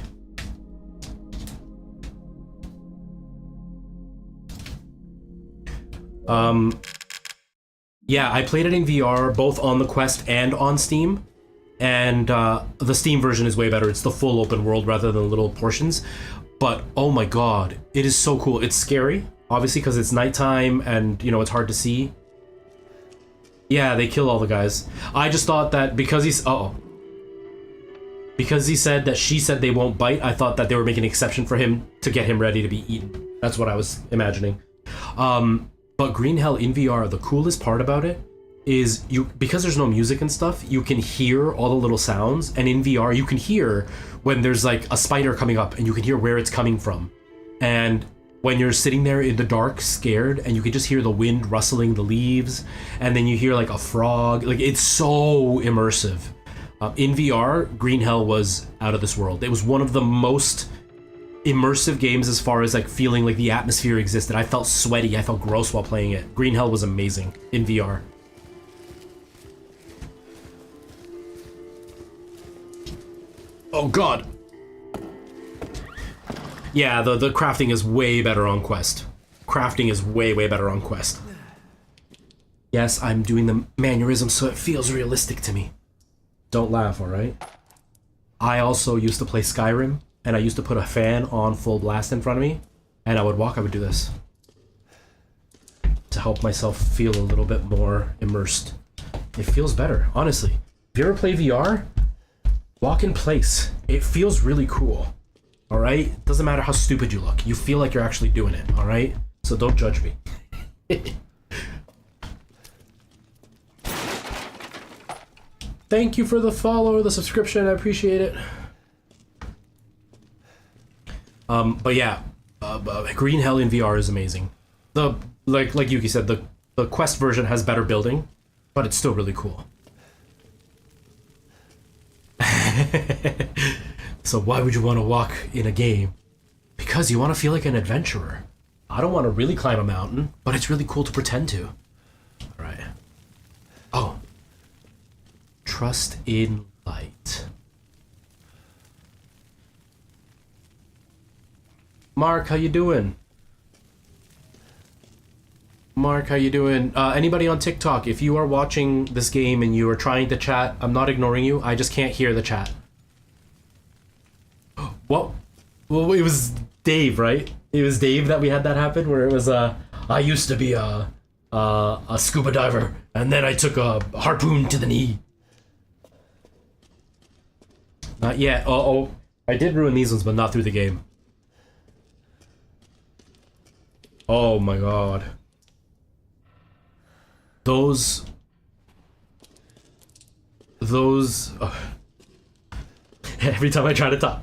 Yeah, I played it in VR, both on the Quest and on Steam. And the Steam version is way better. It's the full open world rather than little portions. But oh my god, it is so cool. It's scary, obviously, because it's nighttime and, you know, it's hard to see. Yeah, they kill all the guys. I just thought that because because he said that she said they won't bite, I thought that they were making an exception for him to get him ready to be eaten. That's what I was imagining. But Green Hell in VR, the coolest part about it is because there's no music and stuff, you can hear all the little sounds, and in VR you can hear when there's like a spider coming up and you can hear where it's coming from. And when you're sitting there in the dark scared and you can just hear the wind rustling the leaves, and then you hear like a frog, like it's so immersive. In VR, Green Hell was out of this world. It was one of the most immersive games as far as like feeling like the atmosphere existed. I felt sweaty, I felt gross while playing it. Green Hell was amazing in VR. Oh god. Yeah, the crafting is way better on Quest. Crafting is way better on Quest. Yes, I'm doing the mannerism so it feels realistic to me. Don't laugh, alright? I also used to play Skyrim, and I used to put a fan on full blast in front of me, and I would do this. To help myself feel a little bit more immersed. It feels better, honestly. If you ever play VR, walk in place. It feels really cool. Alright? It doesn't matter how stupid you look. You feel like you're actually doing it, alright? So don't judge me. Thank you for the follow, the subscription, I appreciate it. But yeah, Green Hell in VR is amazing. Like Yuki said, the Quest version has better building, but it's still really cool. So why would you want to walk in a game? Because you want to feel like an adventurer. I don't want to really climb a mountain, but it's really cool to pretend to. All right. Oh. Trust in light. Mark, how you doing? Mark, how you doing? Anybody on TikTok, if you are watching this game and you are trying to chat, I'm not ignoring you. I just can't hear the chat. What? Well, it was Dave, right? It was Dave that we had that happen, where it was, I used to be a scuba diver, and then I took a harpoon to the knee. Not yet. Oh, I did ruin these ones, but not through the game. Oh my god. Those... Every time I try to talk.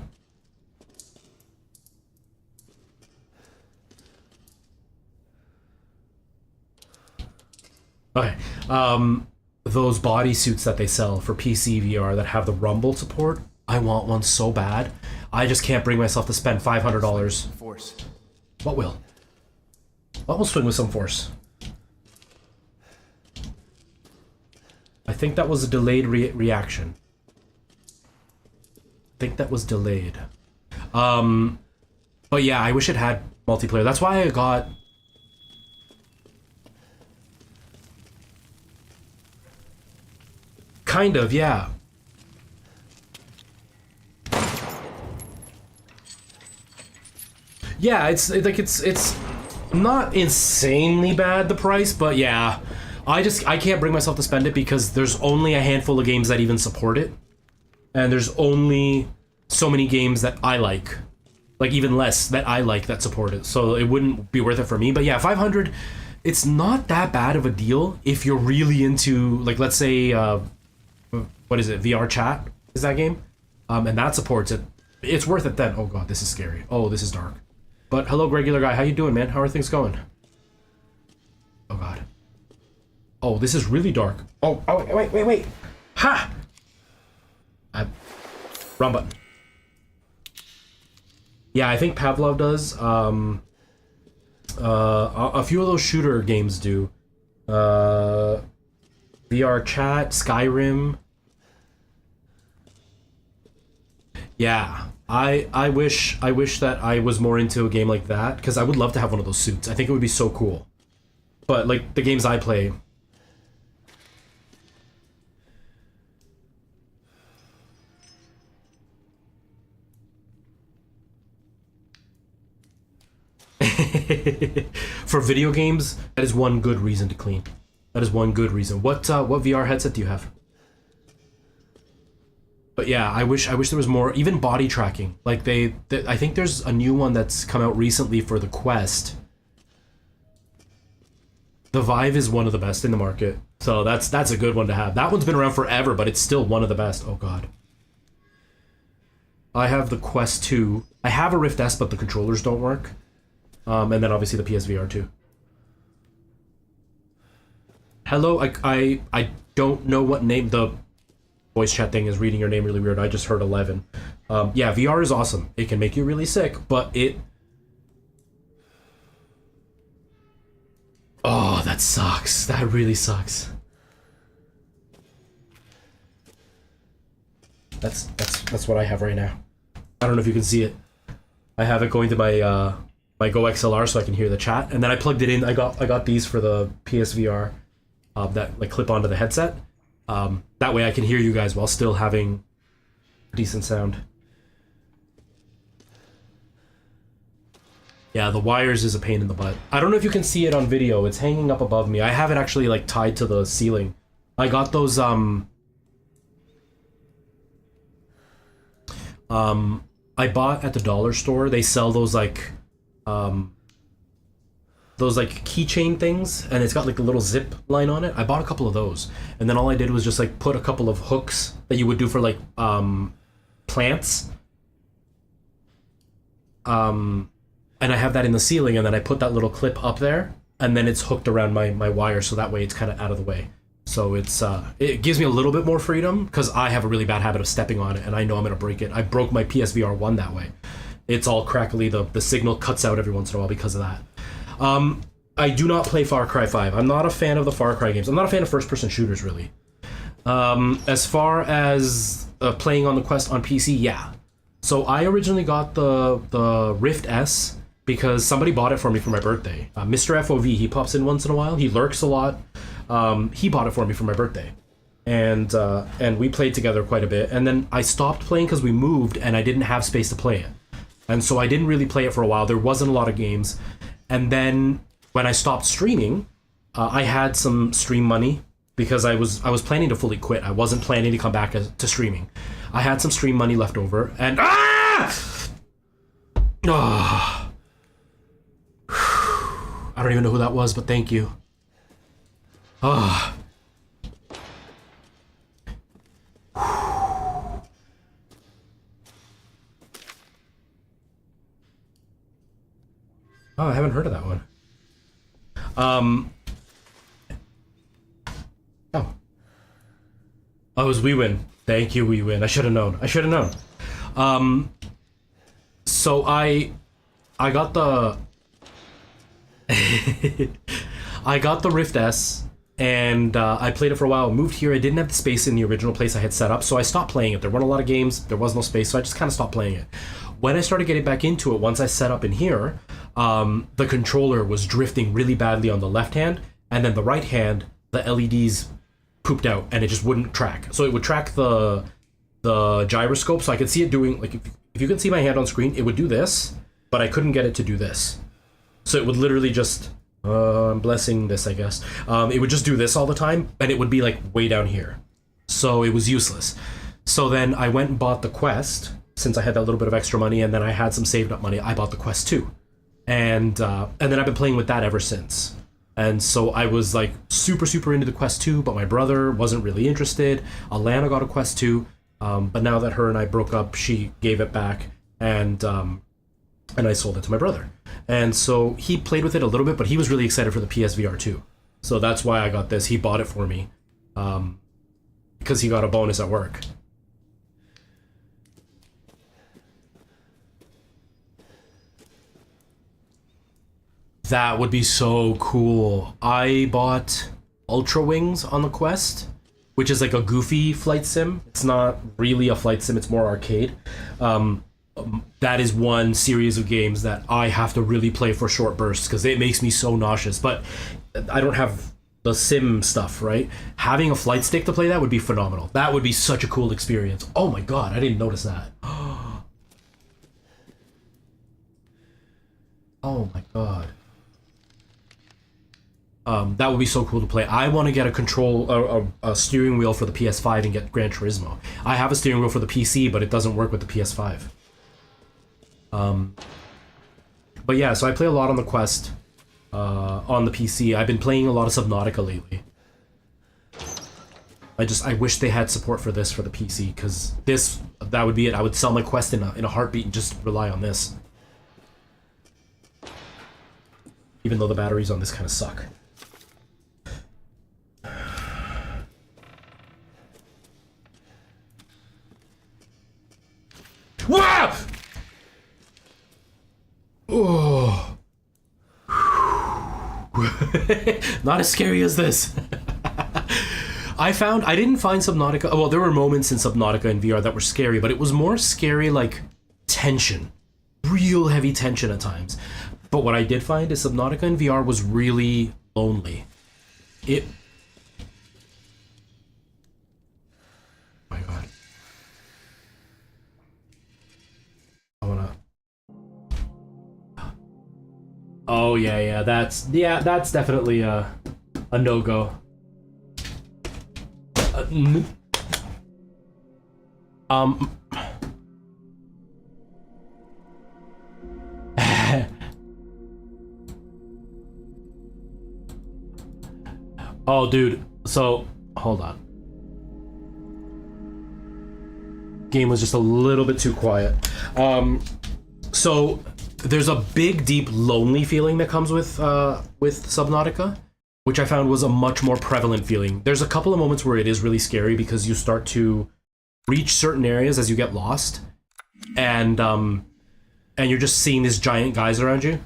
Okay. Those bodysuits that they sell for PC VR that have the rumble support, I want one so bad. I just can't bring myself to spend $500. Force. What will? What will swing with some force? I think that was a delayed reaction. I think that was delayed. But yeah, I wish it had multiplayer. That's why I got... Kind of, yeah. Yeah, it's not insanely bad, the price, but yeah. I can't bring myself to spend it because there's only a handful of games that even support it. And there's only so many games that I like. Like, even less that I like that support it. So it wouldn't be worth it for me. But yeah, 500, it's not that bad of a deal if you're really into, like, let's say, what is it, VR Chat is that game? And that supports it. It's worth it then. Oh god, this is scary. Oh, this is dark. But hello, regular guy. How you doing, man? How are things going? Oh god. Oh, this is really dark. Oh, wait. Ha! Wrong button. Yeah, I think Pavlov does. A few of those shooter games do. VR Chat, Skyrim. Yeah, I wish that I was more into a game like that, because I would love to have one of those suits. I think it would be so cool. But like the games I play. For video games, that is one good reason to clean. That is one good reason. What VR headset do you have? But yeah, I wish there was more, even body tracking. Like I think there's a new one that's come out recently for the Quest. The Vive is one of the best in the market. So that's a good one to have. That one's been around forever, but it's still one of the best. Oh god. I have the Quest 2. I have a Rift S, but the controllers don't work. And then obviously the PSVR 2. Hello, I don't know what name the voice chat thing is reading your name really weird. I just heard 11. Yeah, VR is awesome. It can make you really sick, but it... Oh, that sucks. That really sucks. That's what I have right now. I don't know if you can see it. I have it going to my my Go XLR so I can hear the chat, and then I plugged it in. I got these for the PSVR that like clip onto the headset. That way I can hear you guys while still having decent sound. Yeah, the wires is a pain in the butt. I don't know if you can see it on video. It's hanging up above me. I have it actually like tied to the ceiling. I got those I bought at the dollar store. They sell those like keychain things, and it's got like a little zip line on it. I bought a couple of those, and then all I did was just like put a couple of hooks that you would do for like plants. And I have that in the ceiling, and then I put that little clip up there, and then it's hooked around my wire, so that way it's kind of out of the way. So it's it gives me a little bit more freedom, because I have a really bad habit of stepping on it, and I know I'm gonna break it. I broke my PSVR 1 that way. It's all crackly. The signal cuts out every once in a while because of that. I do not play Far Cry 5. I'm not a fan of the Far Cry games. I'm not a fan of first-person shooters, really. As far as playing on the Quest on PC, yeah. So I originally got the Rift S because somebody bought it for me for my birthday. Mr. FOV, he pops in once in a while. He lurks a lot. He bought it for me for my birthday. And we played together quite a bit. And then I stopped playing because we moved and I didn't have space to play it. And so I didn't really play it for a while. There wasn't a lot of games. And then when I stopped streaming, I had some stream money because I was planning to fully quit. I wasn't planning to come back to streaming. I had some stream money left over, and I don't even know who that was, but thank you. Oh, I haven't heard of that one. Oh, it was We Win. Thank you, We Win. I should have known. So I got the I got the Rift S, and I played it for a while. Moved here. I didn't have the space in the original place I had set up, so I stopped playing it. There weren't a lot of games. There was no space, so I just kind of stopped playing it. When I started getting back into it, once I set up in here, the controller was drifting really badly on the left hand, and then the right hand, the LEDs pooped out, and it just wouldn't track. So it would track the gyroscope, so I could see it doing, like, if you can see my hand on screen, it would do this, but I couldn't get it to do this. So it would literally just, I'm blessing this, I guess. It would just do this all the time, and it would be like way down here. So it was useless. So then I went and bought the Quest, since I had that little bit of extra money, and then I had some saved up money. I bought the Quest 2. And then I've been playing with that ever since. And so I was like super into the Quest 2, but my brother wasn't really interested. Alana got a Quest 2, but now that her and I broke up, she gave it back, and I sold it to my brother. And so he played with it a little bit, but he was really excited for the PSVR 2. So that's why I got this. He bought it for me because he got a bonus at work. That would be so cool. I bought Ultra Wings on the Quest, which is like a goofy flight sim. It's not really a flight sim, it's more arcade. That is one series of games that I have to really play for short bursts because it makes me so nauseous. But I don't have the sim stuff, right? Having a flight stick to play that would be phenomenal. That would be such a cool experience. Oh my god, I didn't notice that. Oh my god. That would be so cool to play. I want to get a steering wheel for the PS5 and get Gran Turismo. I have a steering wheel for the PC, but it doesn't work with the PS5. But yeah, so I play a lot on the Quest, on the PC. I've been playing a lot of Subnautica lately. I wish they had support for this for the PC, because that would be it. I would sell my Quest in a heartbeat and just rely on this. Even though the batteries on this kind of suck. Wah! Oh. Not as scary as this. I didn't find Subnautica. Well, there were moments in Subnautica in VR that were scary, but it was more scary like tension. Real heavy tension at times. But what I did find is Subnautica in VR was really lonely. Oh my god. Oh yeah, that's definitely a no-go. Oh, dude. So, hold on. Game was just a little bit too quiet. So there's a big, deep, lonely feeling that comes with Subnautica, which I found was a much more prevalent feeling. There's a couple of moments where it is really scary because you start to reach certain areas as you get lost, and you're just seeing this giant guys around you.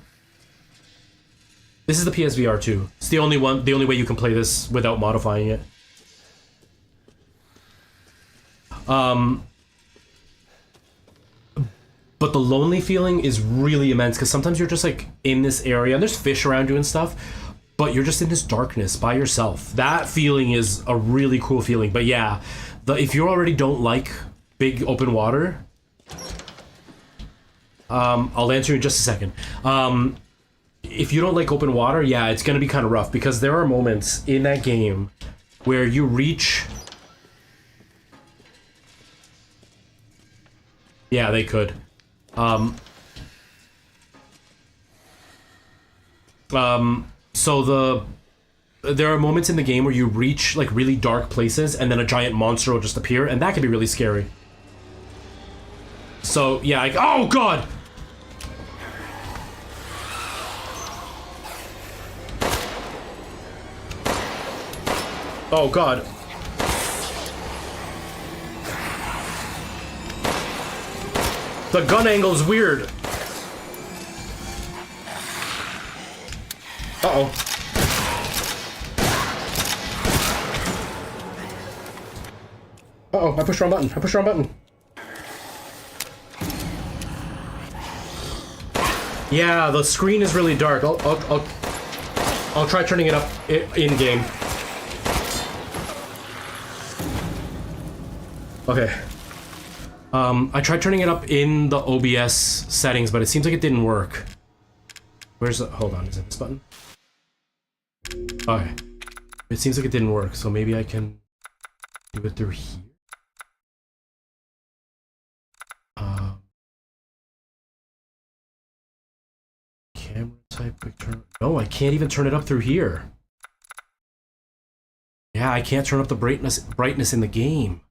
This is the PSVR 2. It's the only way you can play this without modifying it. But the lonely feeling is really immense because sometimes you're just like in this area and there's fish around you and stuff, but you're just in this darkness by yourself. That feeling is a really cool feeling. But yeah, if you already don't like big open water, I'll answer you in just a second. If you don't like open water, yeah, it's gonna be kind of rough because there are moments in that game where you reach. Yeah, they could. So there are moments in the game where you reach like really dark places and then a giant monster will just appear, and that can be really scary. So yeah, like, oh god! Oh god. The gun angle is weird. Uh-oh. Uh-oh, I pushed the wrong button. Yeah, the screen is really dark. I'll try turning it up in game. Okay. I tried turning it up in the OBS settings, but it seems like it didn't work. Where's the... Hold on, is it this button? Okay. It seems like it didn't work, so maybe I can do it through here. Camera type, picture... No, I can't even turn it up through here. Yeah, I can't turn up the brightness in the game.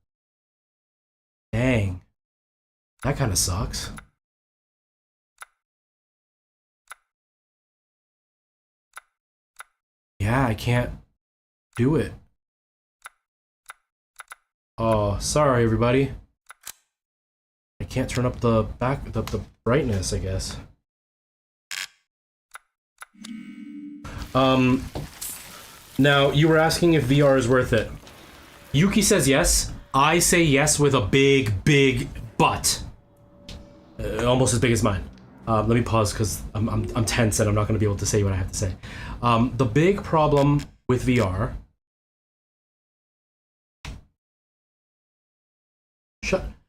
Dang. That kind of sucks. Yeah, I can't do it. Oh, sorry everybody. I can't turn up the brightness, I guess. Now you were asking if VR is worth it. Yuki says yes. I say yes with a big but. Almost as big as mine. Let me pause because I'm tense and I'm not going to be able to say what I have to say. The big problem with VR.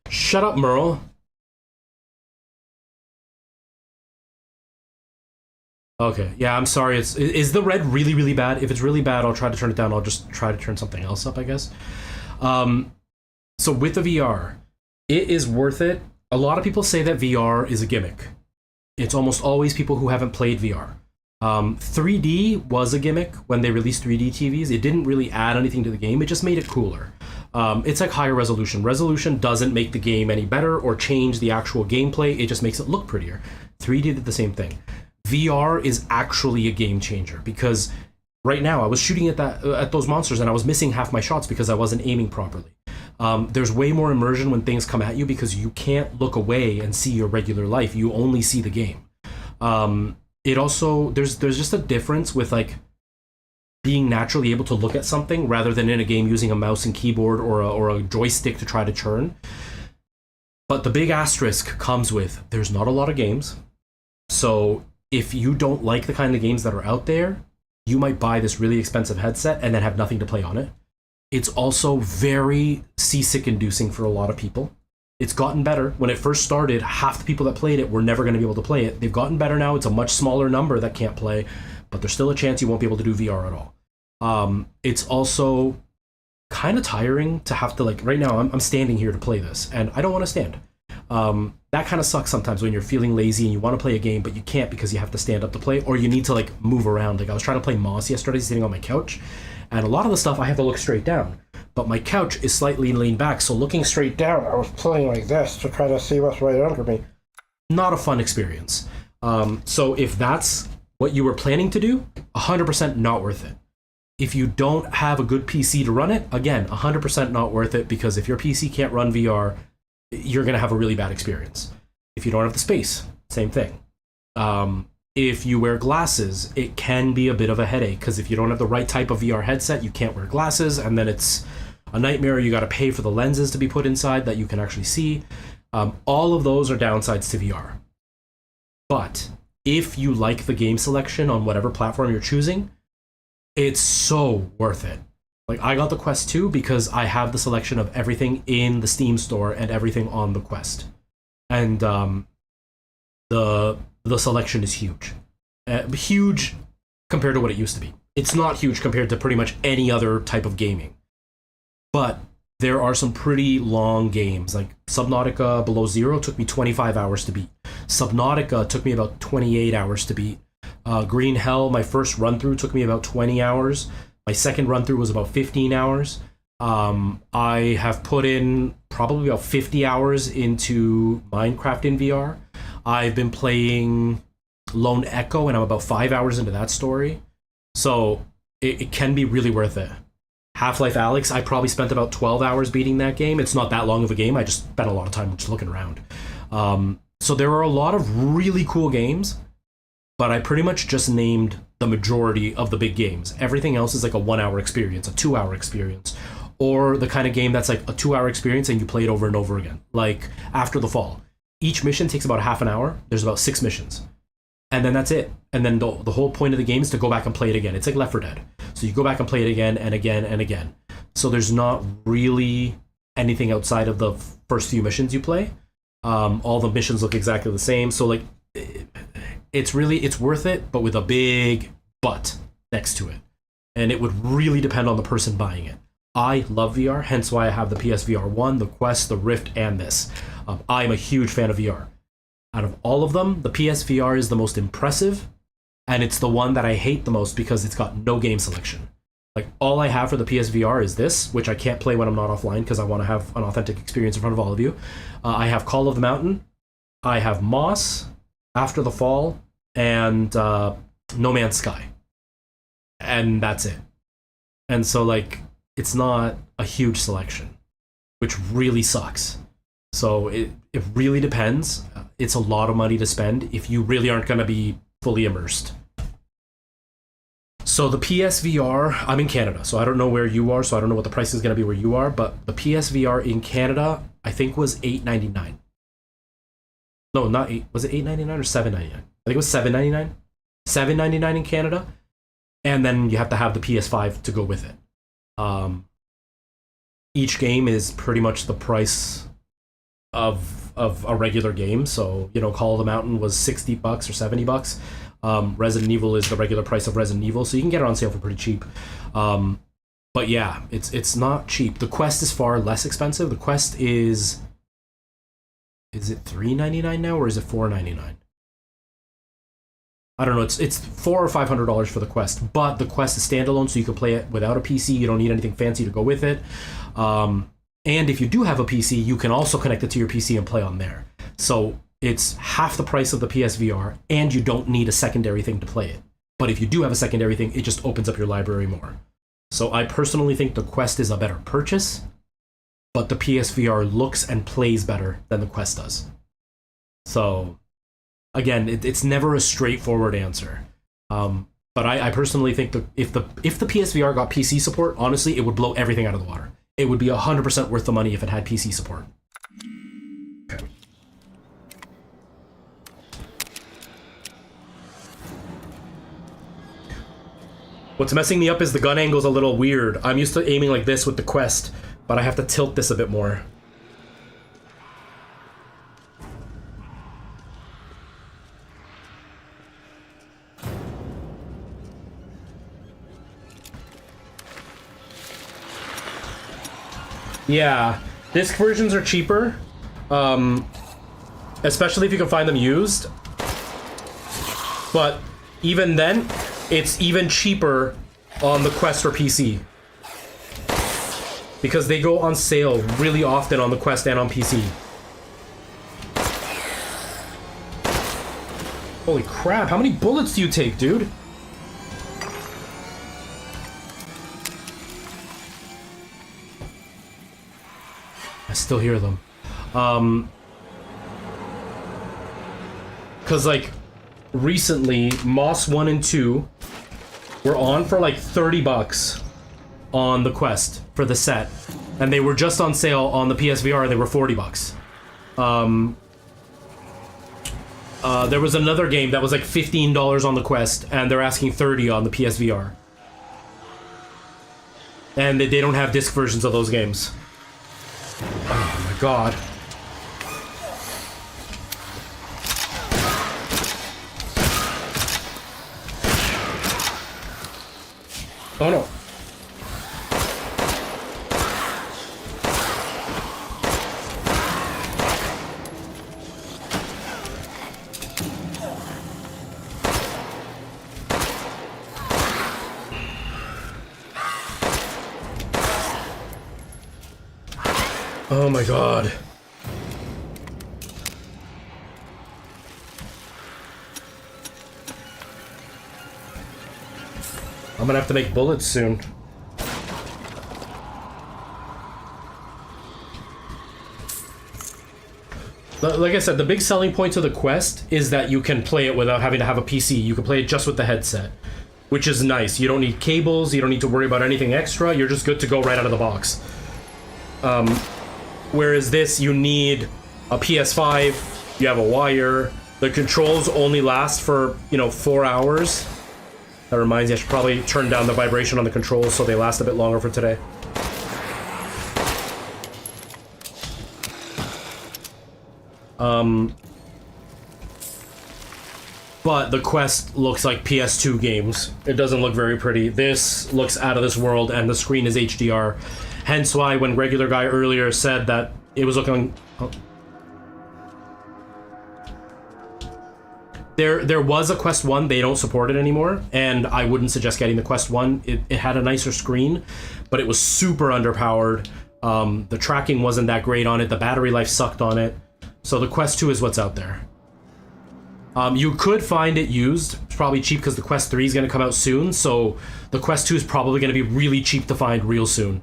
Shut up, Merle. Okay, yeah, I'm sorry. Is the red really bad? If it's really bad, I'll try to turn it down. I'll just try to turn something else up, I guess. So with the VR, it is worth it. A lot of people say that VR is a gimmick. It's almost always people who haven't played VR. 3D was a gimmick when they released 3D TVs. It didn't really add anything to the game. It just made it cooler. It's like higher resolution. Resolution doesn't make the game any better or change the actual gameplay. It just makes it look prettier. 3D did the same thing. VR is actually a game changer because right now I was shooting at those monsters and I was missing half my shots because I wasn't aiming properly. There's way more immersion when things come at you because you can't look away and see your regular life. You only see the game. It also, there's just a difference with like being naturally able to look at something rather than in a game using a mouse and keyboard or a joystick to try to churn. But the big asterisk comes with there's not a lot of games. So if you don't like the kind of games that are out there, you might buy this really expensive headset and then have nothing to play on it. It's also very seasick inducing for a lot of people. It's gotten better. When it first started, half the people that played it were never going to be able to play it. They've gotten better now. It's a much smaller number that can't play, but there's still a chance you won't be able to do VR at all. It's also kind of tiring to have to, like, right now I'm standing here to play this and I don't want to stand. That kind of sucks sometimes when you're feeling lazy and you want to play a game, but you can't because you have to stand up to play or you need to like move around. Like I was trying to play Moss yesterday sitting on my couch and a lot of the stuff I have to look straight down. But my couch is slightly leaned back, so looking straight down, I was playing like this to try to see what's right under me. Not a fun experience. So if that's what you were planning to do, 100% not worth it. If you don't have a good PC to run it, again, 100% not worth it because if your PC can't run VR, you're going to have a really bad experience. If you don't have the space, same thing. If you wear glasses, it can be a bit of a headache, because if you don't have the right type of VR headset, you can't wear glasses, and then it's a nightmare. You got to pay for the lenses to be put inside that you can actually see. All of those are downsides to VR. But if you like the game selection on whatever platform you're choosing, it's so worth it. Like, I got the Quest 2 because I have the selection of everything in the Steam store and everything on the Quest. And the selection is huge. Huge compared to what it used to be. It's not huge compared to pretty much any other type of gaming. But there are some pretty long games. Like Subnautica Below Zero took me 25 hours to beat. Subnautica took me about 28 hours to beat. Green Hell, my first run through, took me about 20 hours. My second run through was about 15 hours. I have put in probably about 50 hours into Minecraft in VR. I've been playing Lone Echo, and I'm about 5 hours into that story. So it can be really worth it. Half-Life Alyx, I probably spent about 12 hours beating that game. It's not that long of a game. I just spent a lot of time just looking around. So there are a lot of really cool games, but I pretty much just named the majority of the big games. Everything else is like a 1 hour experience, a 2 hour experience, or the kind of game that's like a 2 hour experience and you play it over and over again. Like After the Fall. Each mission takes about half an hour. There's about 6 missions. And then that's it. And then the whole point of the game is to go back and play it again. It's like Left 4 Dead. So you go back and play it again and again and again. So there's not really anything outside of the first few missions you play. All the missions look exactly the same. So like, it's worth it, but with a big but next to it. And it would really depend on the person buying it. I love VR, hence why I have the PSVR 1, the Quest, the Rift, and this. I'm a huge fan of VR. Out of all of them, the PSVR is the most impressive, and it's the one that I hate the most because it's got no game selection. Like, all I have for the PSVR is this, which I can't play when I'm not offline because I want to have an authentic experience in front of all of you. I have Call of the Mountain, I have Moss, After the Fall, and No Man's Sky. And that's it. And so, like, it's not a huge selection, which really sucks. So it really depends. It's a lot of money to spend if you really aren't going to be fully immersed. So the PSVR, I'm in Canada, so I don't know where you are, so I don't know what the price is going to be where you are, but the PSVR in Canada, I think was $8.99. No, not 8. Was it $8.99 or $7.99? I think it was $7.99. $7.99 in Canada, and then you have to have the PS5 to go with it. Each game is pretty much the price of a regular game. So, you know, Call of the Mountain was $60 or $70. Resident Evil is the regular price of Resident Evil, so you can get it on sale for pretty cheap. But yeah, it's not cheap. The Quest is far less expensive. The Quest is it $3.99 now, or is it $4.99? I don't know. It's $400 or $500 for the Quest, but the Quest is standalone, so you can play it without a PC. You don't need anything fancy to go with it. And if you do have a PC, you can also connect it to your PC and play on there. So it's half the price of the PSVR, and you don't need a secondary thing to play it. But if you do have a secondary thing, it just opens up your library more. So I personally think the Quest is a better purchase, but the PSVR looks and plays better than the Quest does. So again, it's never a straightforward answer. But I personally think that if the PSVR got PC support, honestly, it would blow everything out of the water. It would be 100% worth the money if it had PC support. Okay. What's messing me up is the gun angle's a little weird. I'm used to aiming like this with the Quest, but I have to tilt this a bit more. Yeah, disc versions are cheaper, especially if you can find them used. But even then, it's even cheaper on the Quest for PC, because they go on sale really often on the Quest and on PC. Holy crap, how many bullets do you take, dude? I still hear them. Cause like, recently, Moss 1 and 2 were on for like 30 bucks on the Quest for the set. And they were just on sale on the PSVR, they were 40 bucks. There was another game that was like $15 on the Quest, and they're asking 30 on the PSVR. And they don't have disc versions of those games. Oh my god. Oh no. Oh my god. I'm gonna have to make bullets soon. Like I said, the big selling point to the Quest is that you can play it without having to have a PC. You can play it just with the headset, which is nice. You don't need cables, you don't need to worry about anything extra, you're just good to go right out of the box. Whereas this, you need a PS5, you have a wire, the controls only last for, 4 hours. That reminds me, I should probably turn down the vibration on the controls so they last a bit longer for today. But the Quest looks like PS2 games. It doesn't look very pretty. This looks out of this world, and the screen is HDR. Hence why when Regular Guy earlier said that it was looking... Oh. There was a Quest 1, they don't support it anymore, and I wouldn't suggest getting the Quest 1. It had a nicer screen, but it was super underpowered. The tracking wasn't that great on it, the battery life sucked on it. So the Quest 2 is what's out there. You could find it used. It's probably cheap because the Quest 3 is going to come out soon, so the Quest 2 is probably going to be really cheap to find real soon.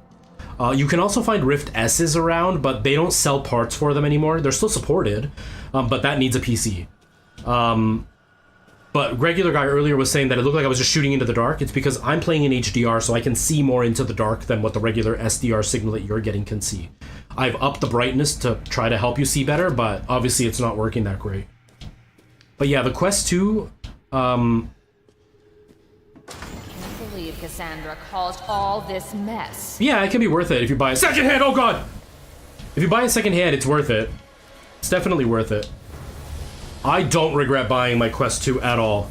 You can also find Rift S's around, but they don't sell parts for them anymore. They're still supported, but that needs a PC. But Regular Guy earlier was saying that it looked like I was just shooting into the dark. It's because I'm playing in HDR, so I can see more into the dark than what the regular SDR signal that you're getting can see. I've upped the brightness to try to help you see better, but obviously it's not working that great. But yeah, the Quest 2, I can't believe Cassandra caused all this mess. yeah, it can be worth it if you buy a secondhand. Oh god! If you buy a secondhand, it's worth it. It's definitely worth it. I don't regret buying my Quest 2 at all.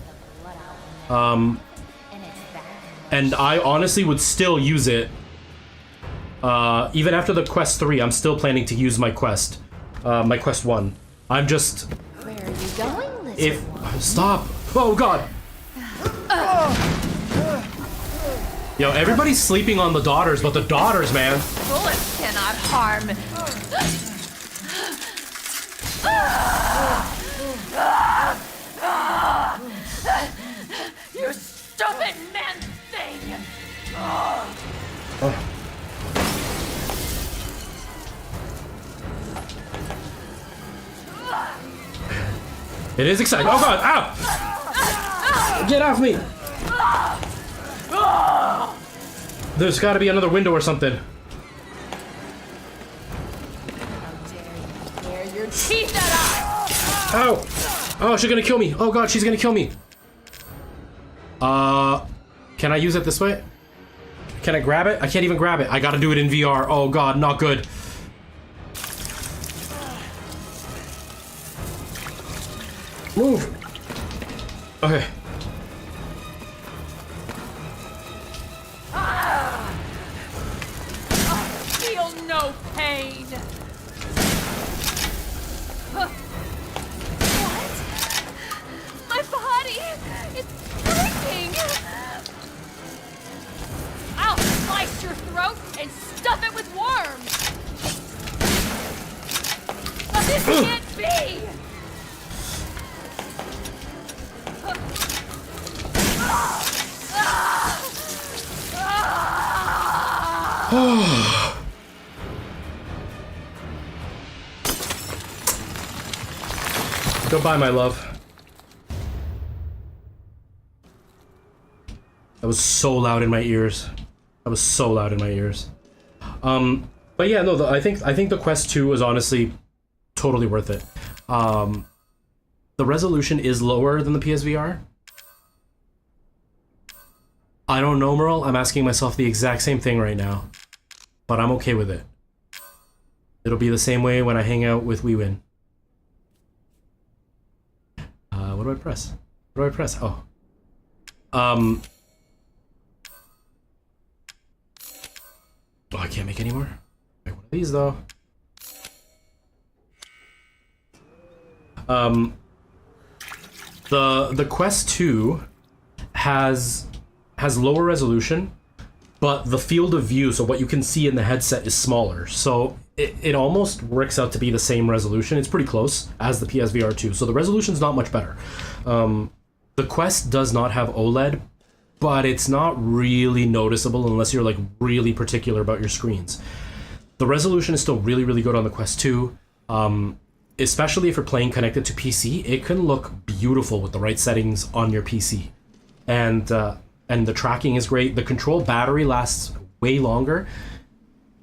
And I honestly would still use it. Even after the Quest 3, I'm still planning to use my Quest 1. I'm just... Where are you going, Lizard? If... Stop! Oh god! Yo, everybody's sleeping on the daughters, but the daughters, man. Bullets cannot harm. You stupid man thing! It is exciting. Oh god! Ow! Get off me! There's gotta be another window or something. Tear your teeth at us! Ow! Oh, she's gonna kill me. Oh god, she's gonna kill me. Can I use it this way? Can I grab it? I can't even grab it. I gotta do it in VR. Oh god, not good. Move! Okay. Feel no pain! What? My body! It's breaking! I'll slice your throat and stuff it with worms! But this can't be! Goodbye, my love. That was so loud in my ears. That was so loud in my ears. But yeah, no, I think the Quest 2 was honestly totally worth it. The resolution is lower than the PSVR. I don't know, Merle. I'm asking myself the exact same thing right now. But I'm okay with it. It'll be the same way when I hang out with WeWin. What do I press? What do I press? Oh. Oh, I can't make any more. Wait, what are these though? The Quest 2 has lower resolution, but the field of view, so what you can see in the headset, is smaller. So it almost works out to be the same resolution. It's pretty close as the PSVR 2. So the resolution's not much better. The Quest does not have OLED, but it's not really noticeable unless you're like really particular about your screens. The resolution is still really, really good on the Quest 2. Especially if you're playing connected to PC, it can look beautiful with the right settings on your PC. And the tracking is great. The control battery lasts way longer.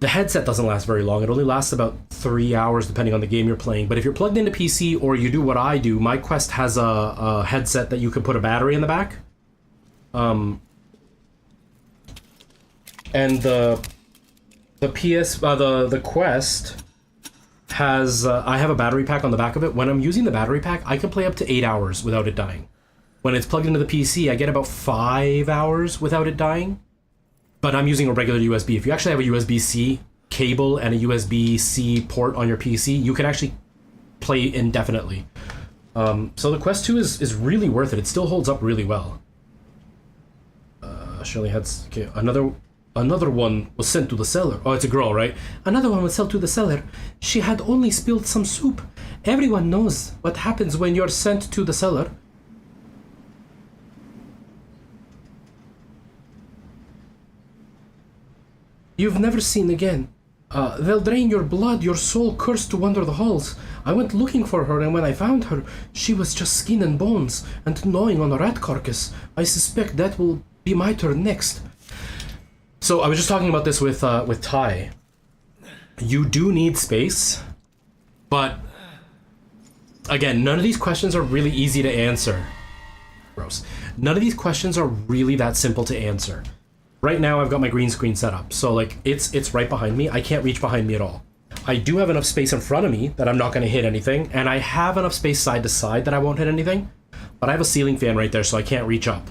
The headset doesn't last very long. It only lasts about 3 hours depending on the game you're playing. But if you're plugged into PC or you do what I do, my Quest has a headset that you can put a battery in the back. And the Quest has I have a battery pack on the back of it. When I'm using the battery pack, I can play up to 8 hours without it dying. When it's plugged into the PC, I get about 5 hours without it dying. But I'm using a regular USB. If you actually have a USB-C cable and a USB-C port on your PC, you can actually play indefinitely. So the Quest 2 is really worth it. It still holds up really well. Shirley had... Okay, another one was sent to the cellar. Oh, it's a girl, right? Another one was sent to the cellar. She had only spilled some soup. Everyone knows what happens when you're sent to the cellar. You've never seen again. They'll drain your blood, your soul cursed to wander the halls. I went looking for her, and when I found her, she was just skin and bones, and gnawing on a rat carcass. I suspect that will be my turn next. So I was just talking about this with Ty. You do need space, but again, none of these questions are really easy to answer. Gross. None of these questions are really that simple to answer. Right now I've got my green screen set up, so like it's right behind me. I can't reach behind me at all. I do have enough space in front of me that I'm not going to hit anything, and I have enough space side to side that I won't hit anything, but I have a ceiling fan right there, so I can't reach up.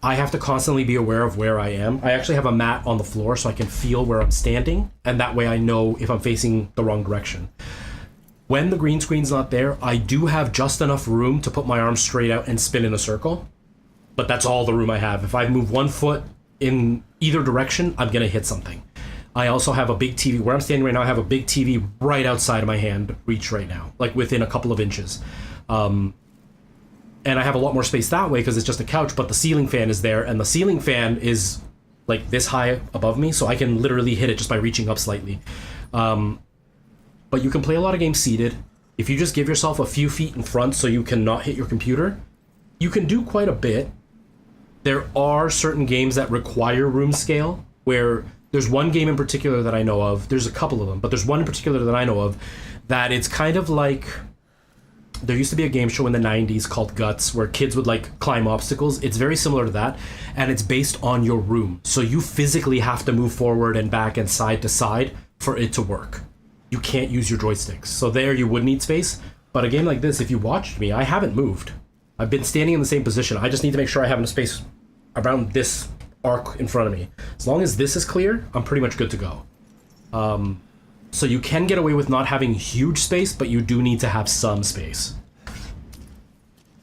I have to constantly be aware of where I am. I actually have a mat on the floor so I can feel where I'm standing, and that way I know if I'm facing the wrong direction. When the green screen's not there, I do have just enough room to put my arms straight out and spin in a circle, but that's all the room I have. If I move 1 foot in either direction, I'm gonna hit something. I also have a big TV. Where I'm standing right now, I have a big TV right outside of my hand reach right now, like within a couple of inches. And I have a lot more space that way because it's just a couch, but the ceiling fan is there, and the ceiling fan is like this high above me, so I can literally hit it just by reaching up slightly. But you can play a lot of games seated. If you just give yourself a few feet in front so you cannot hit your computer, you can do quite a bit. There are certain games that require room scale, where there's one game in particular that I know of. There's a couple of them, but there's one in particular that I know of that it's kind of like... There used to be a game show in the 90s called Guts where kids would like climb obstacles. It's very similar to that, and it's based on your room. So you physically have to move forward and back and side to side for it to work. You can't use your joysticks. So there you would need space. But a game like this, if you watched me, I haven't moved. I've been standing in the same position. I just need to make sure I have enough space around this arc in front of me. As long as this is clear, I'm pretty much good to go. So you can get away with not having huge space, but you do need to have some space.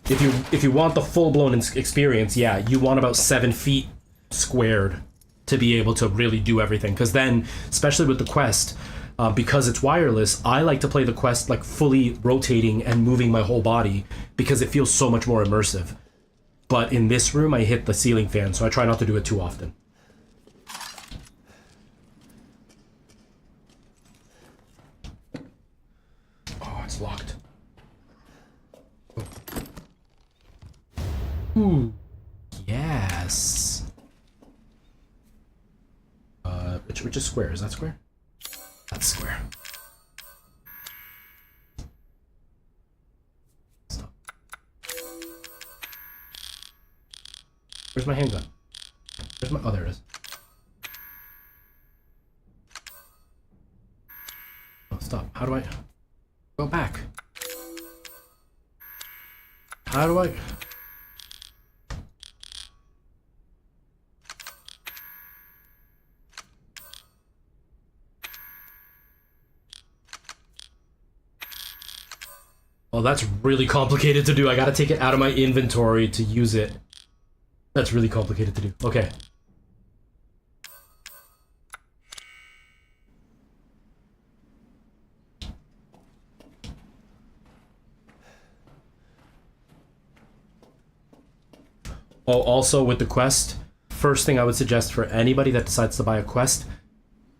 If you want the full-blown experience, yeah, you want about 7 feet squared to be able to really do everything. Because then, especially with the Quest, because it's wireless, I like to play the Quest like fully rotating and moving my whole body because it feels so much more immersive. But in this room, I hit the ceiling fan, so I try not to do it too often. Oh, it's locked. Oh. Ooh. Yes. Which is square? Is that square? That's square. Stop. Where's my handgun? Where's my... Oh, there it is. Oh, stop. How do I... Go back. How do I... Oh, that's really complicated to do. I gotta take it out of my inventory to use it. That's really complicated to do. Okay. Oh, also with the quest, first thing I would suggest for anybody that decides to buy a quest,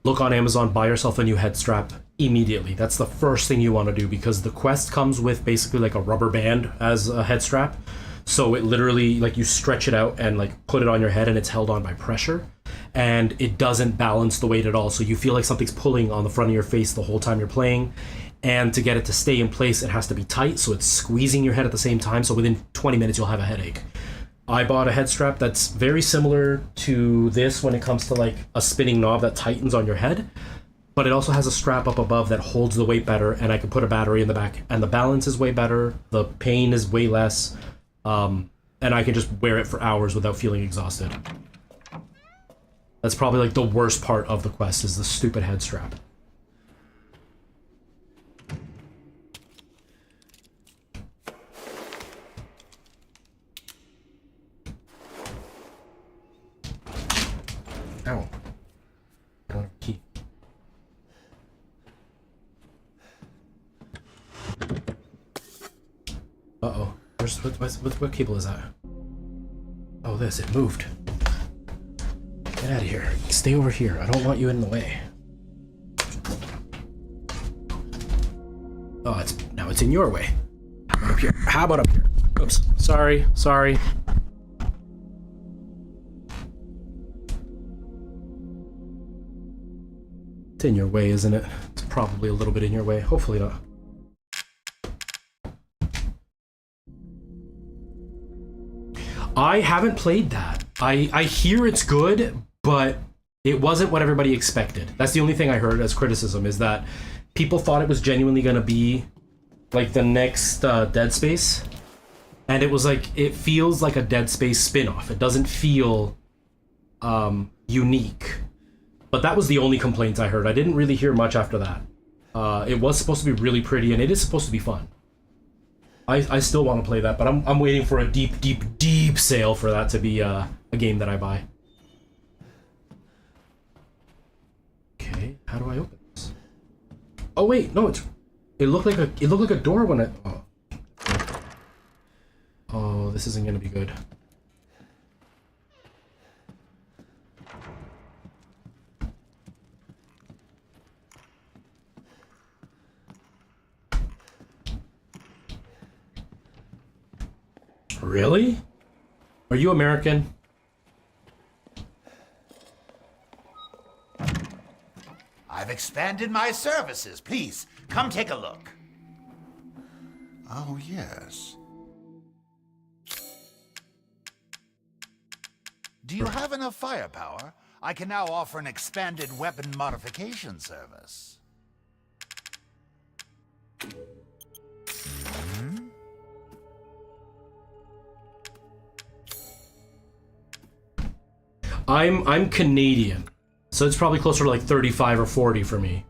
look on Amazon, buy yourself a new head strap immediately. That's the first thing you want to do, because the quest comes with basically like a rubber band as a head strap. So it literally, like, you stretch it out and like put it on your head and it's held on by pressure, and it doesn't balance the weight at all. So you feel like something's pulling on the front of your face the whole time you're playing. And to get it to stay in place, it has to be tight, so it's squeezing your head at the same time. So within 20 minutes, you'll have a headache. I bought a head strap that's very similar to this when it comes to like a spinning knob that tightens on your head, but it also has a strap up above that holds the weight better, and I can put a battery in the back, and the balance is way better, the pain is way less, and I can just wear it for hours without feeling exhausted. That's probably like the worst part of the quest, is the stupid head strap. Ow. I don't have a key. Uh-oh. What cable is that? Oh, this. It moved. Get out of here. Stay over here. I don't want you in the way. Oh, now it's in your way. How about up here? How about up here? Oops. Sorry. It's in your way, isn't it? It's probably a little bit in your way. Hopefully not. I haven't played that. I hear it's good, but it wasn't what everybody expected. That's the only thing I heard as criticism, is that people thought it was genuinely going to be like the next Dead Space. And it was like, it feels like a Dead Space spin-off. It doesn't feel unique. But that was the only complaint I heard. I didn't really hear much after that. It was supposed to be really pretty, and it is supposed to be fun. I still want to play that, but I'm waiting for a deep sale for that to be a game that I buy. Okay, how do I open this? Oh wait, no, it looked like a door when it. Oh, this isn't gonna be good. Really? Are you American? I've expanded my services. Please, come take a look. Oh, yes. Do you have enough firepower? I can now offer an expanded weapon modification service. I'm Canadian, so it's probably closer to like 35 or 40 for me.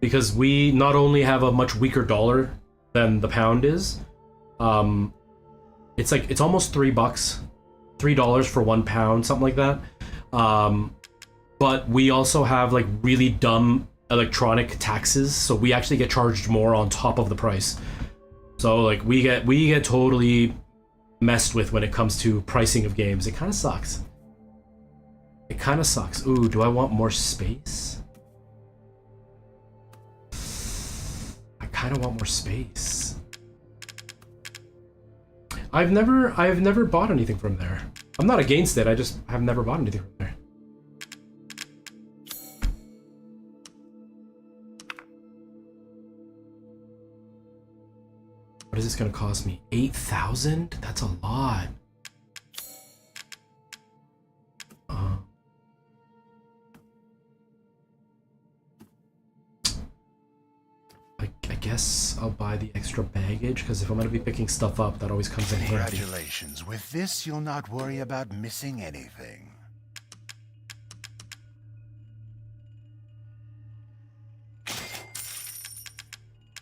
Because we not only have a much weaker dollar than the pound is, it's almost $3, $3 for 1 pound, something like that. But we also have like really dumb electronic taxes, so we actually get charged more on top of the price. So like we get totally messed with when it comes to pricing of games. It kind of sucks. It kind of sucks. Ooh, do I want more space? I kind of want more space. I've never bought anything from there. I'm not against it. I just have never bought anything from there. What is this gonna cost me? 8,000? That's a lot. I guess I'll buy the extra baggage, because if I'm gonna be picking stuff up, that always comes in handy. Congratulations. With this, you'll not worry about missing anything.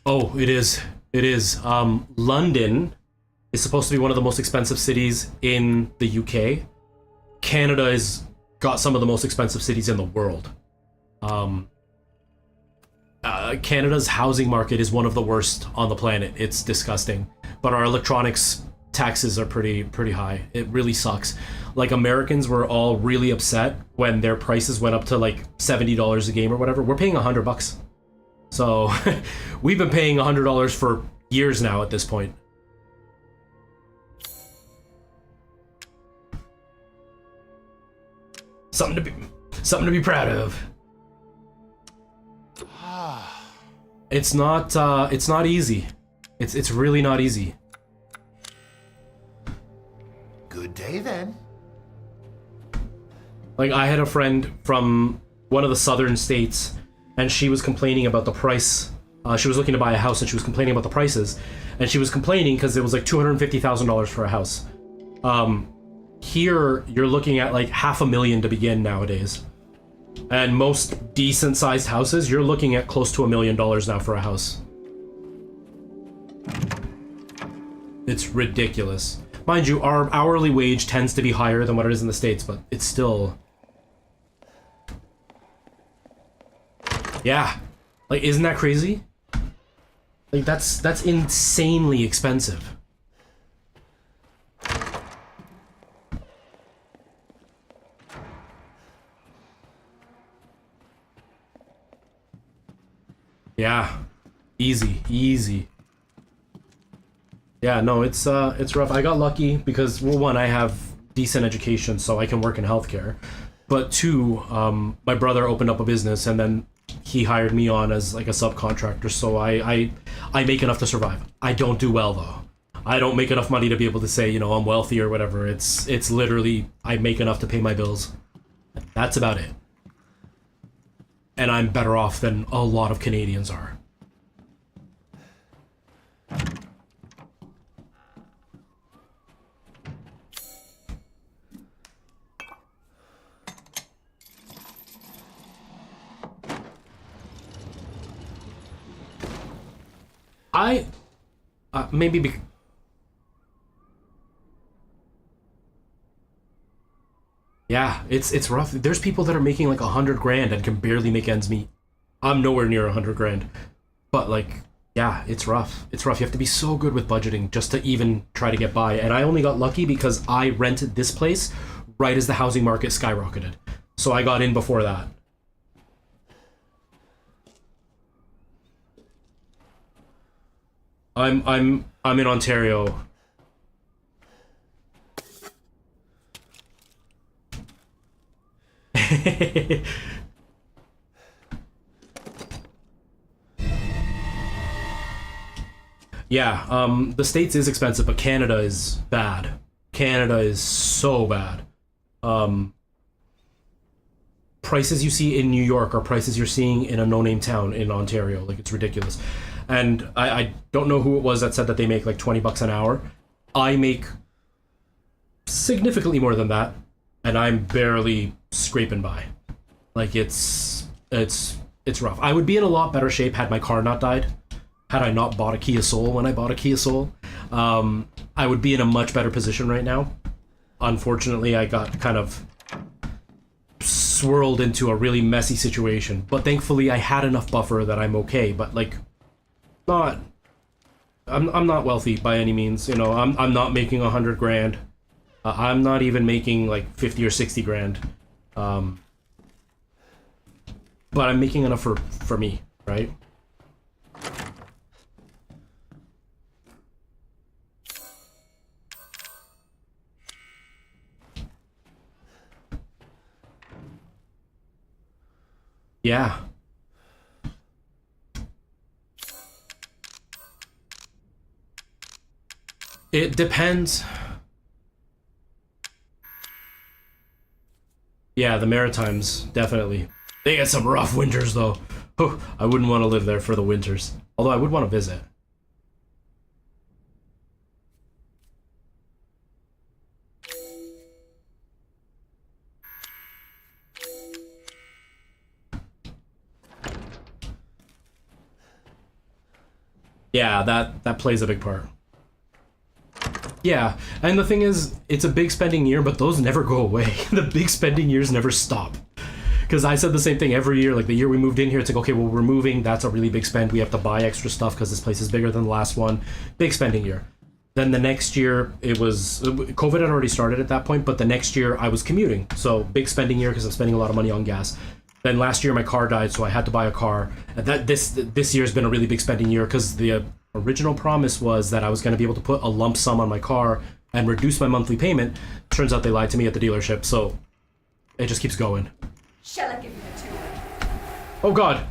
Oh, it is. It is. London is supposed to be one of the most expensive cities in the UK. Canada has got some of the most expensive cities in the world. Canada's housing market is one of the worst on the planet. It's disgusting. But our electronics taxes are pretty high. It really sucks. Like, Americans were all really upset when their prices went up to like $70 a game or whatever. We're paying $100. So we've been paying $100 for years now at this point. Something to be proud of. It's not easy. It's really not easy. Good day then. Like, I had a friend from one of the southern states, and she was complaining about the price. She was looking to buy a house, and she was complaining about the prices. And she was complaining because it was like $250,000 for a house. Here, you're looking at like $500,000 to begin nowadays. And most decent-sized houses, you're looking at close to $1 million now for a house. It's ridiculous. Mind you, our hourly wage tends to be higher than what it is in the States, but it's still... Yeah. Like, isn't that crazy? Like, that's insanely expensive. Yeah. Easy. Yeah, no, it's rough. I got lucky because, well, one, I have decent education, so I can work in healthcare. But two, my brother opened up a business, and then he hired me on as like a subcontractor, so I make enough to survive. I don't do well though. I don't make enough money to be able to say, you know, I'm wealthy or whatever. It's literally, I make enough to pay my bills. That's about it. And I'm better off than a lot of Canadians are. Maybe yeah, it's rough. There's people that are making like 100 grand and can barely make ends meet. I'm nowhere near 100 grand, but like, yeah, it's rough. It's rough. You have to be so good with budgeting just to even try to get by. And I only got lucky because I rented this place right as the housing market skyrocketed, so I got in before that. I'm in Ontario. Yeah, the States is expensive, but Canada is bad. Canada is so bad. Prices you see in New York are prices you're seeing in a no-name town in Ontario. Like, it's ridiculous. And I don't know who it was that said that they make like $20 an hour. I make significantly more than that, and I'm barely scraping by. Like, it's rough. I would be in a lot better shape had my car not died. Had I not bought a Kia Soul when I bought a Kia Soul, I would be in a much better position right now. Unfortunately, I got kind of swirled into a really messy situation, but thankfully I had enough buffer that I'm okay. But like, I'm not wealthy by any means. You know, I'm not making 100 grand. I'm not even making like 50 or 60 grand. But I'm making enough for me, right? Yeah. It depends. Yeah, the Maritimes, definitely. They get some rough winters, though. Oh, I wouldn't want to live there for the winters. Although I would want to visit. Yeah, that plays a big part. Yeah, and the thing is, it's a big spending year, but those never go away. The big spending years never stop. Because I said the same thing every year. Like the year we moved in here, it's like, okay, well, we're moving. That's a really big spend. We have to buy extra stuff because this place is bigger than the last one. Big spending year. Then the next year, it was... COVID had already started at that point, but the next year, I was commuting. So big spending year because I'm spending a lot of money on gas. Then last year, my car died, so I had to buy a car. And this year's been a really big spending year because the original promise was that I was going to be able to put a lump sum on my car and reduce my monthly payment. Turns out they lied to me at the dealership, so it just keeps going. Shall I give you the tour? Oh god.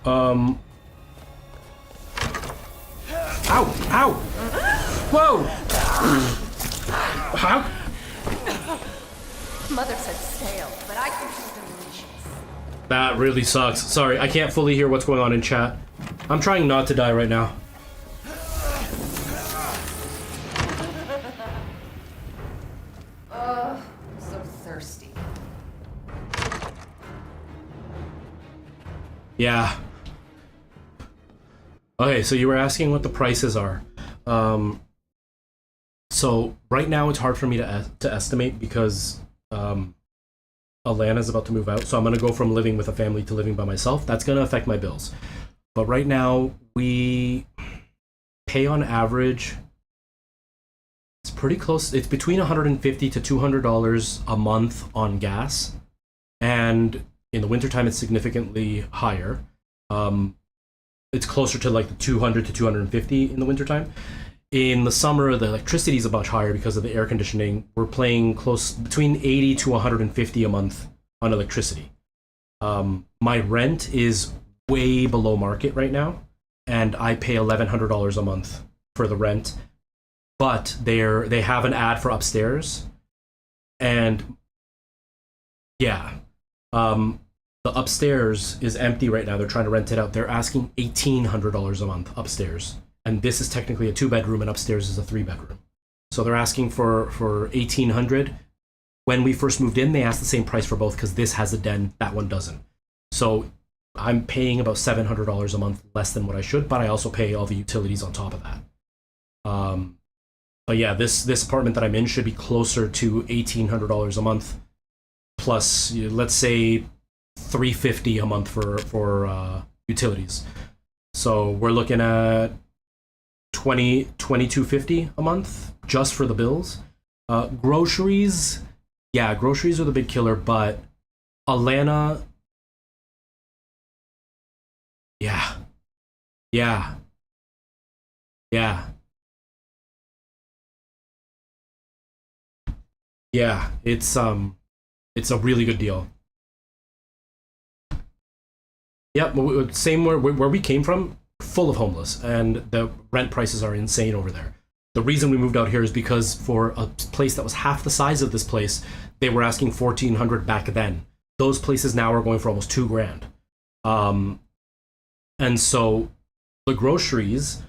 Ow! Ow! Whoa! How? Mother said sail, but I can do delicious. That really sucks. Sorry, I can't fully hear what's going on in chat. I'm trying not to die right now. So thirsty. Yeah. Okay, so you were asking what the prices are. So right now it's hard for me to estimate because Alana's about to move out. So I'm going to go from living with a family to living by myself. That's going to affect my bills. But right now we pay on average, it's pretty close. It's between $150 to $200 a month on gas. And in the wintertime, it's significantly higher. It's closer to like the 200 to 250 in the wintertime. In the summer, the electricity is much higher because of the air conditioning. We're paying close between 80 to 150 a month on electricity. My rent is way below market right now, and I pay $1,100 a month for the rent. But they have an ad for upstairs, and yeah, the upstairs is empty right now. They're trying to rent it out. They're asking $1,800 a month upstairs. And this is technically a 2-bedroom, and upstairs is a 3-bedroom. So they're asking for $1,800. When we first moved in, they asked the same price for both because this has a den, that one doesn't. So I'm paying about $700 a month less than what I should, but I also pay all the utilities on top of that. But yeah, this apartment that I'm in should be closer to $1,800 a month, plus let's say $350 a month for utilities. So we're looking at $22.50 a month just for the bills. Groceries, yeah, groceries are the big killer, but Alana, yeah, it's a really good deal. Yep, same where we came from, full of homeless, and the rent prices are insane over there. The reason we moved out here is because for a place that was half the size of this place, they were asking $1,400 back then. Those places now are going for almost $2,000. And so the groceries,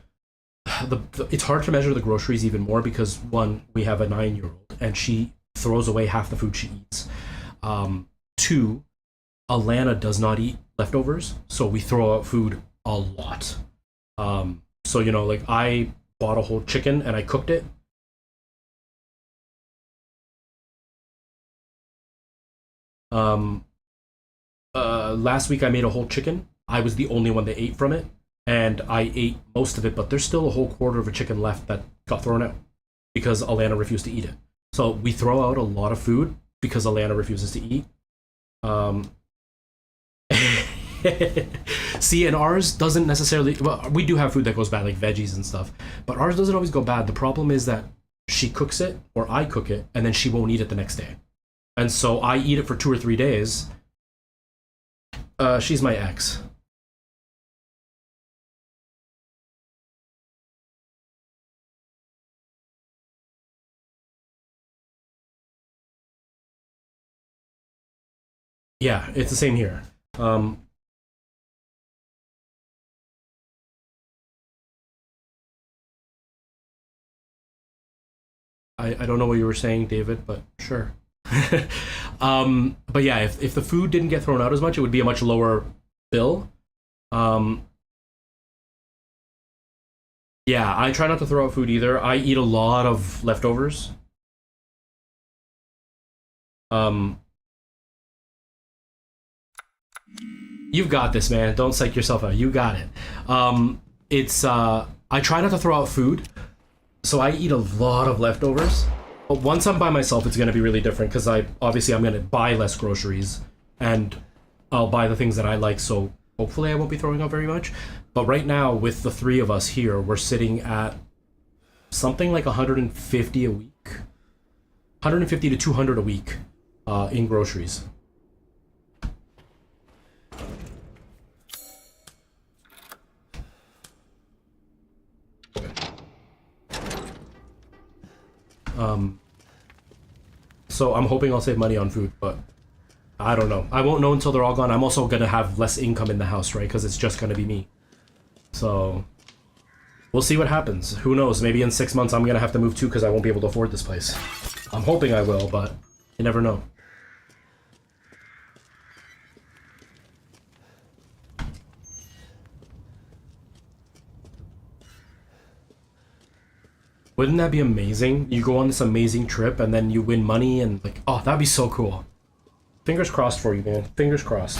it's hard to measure the groceries even more because one, we have a 9-year-old and she throws away half the food she eats. Two, Alana does not eat leftovers, so we throw out food a lot. So like I bought a whole chicken and I cooked it. Last week I made a whole chicken. I was the only one that ate from it, and I ate most of it, but there's still a whole quarter of a chicken left that got thrown out because Alana refused to eat it. So we throw out a lot of food because Alana refuses to eat. See, and ours doesn't necessarily, well, we do have food that goes bad, like veggies and stuff, but ours doesn't always go bad. The problem is that she cooks it or I cook it, and then she won't eat it the next day. And so I eat it for 2 or 3 days. She's my ex. Yeah, it's the same here. I don't know what you were saying, David, but sure. But yeah, if the food didn't get thrown out as much, it would be a much lower bill. Yeah, I try not to throw out food either. I eat a lot of leftovers. You've got this, man. Don't psych yourself out. You got it. I try not to throw out food, so I eat a lot of leftovers. But once I'm by myself, it's going to be really different because I'm going to buy less groceries and I'll buy the things that I like. So hopefully I won't be throwing out very much. But right now, with the 3 of us here, we're sitting at something like 150 a week, 150 to 200 a week in groceries. So I'm hoping I'll save money on food, but I don't know. I won't know until they're all gone. I'm also gonna have less income in the house, right? Because it's just gonna be me. So we'll see what happens. Who knows? Maybe in 6 months I'm gonna have to move too because I won't be able to afford this place. I'm hoping I will, but you never know. Wouldn't that be amazing? You go on this amazing trip and then you win money and like, oh, that'd be so cool. Fingers crossed for you, man. Fingers crossed.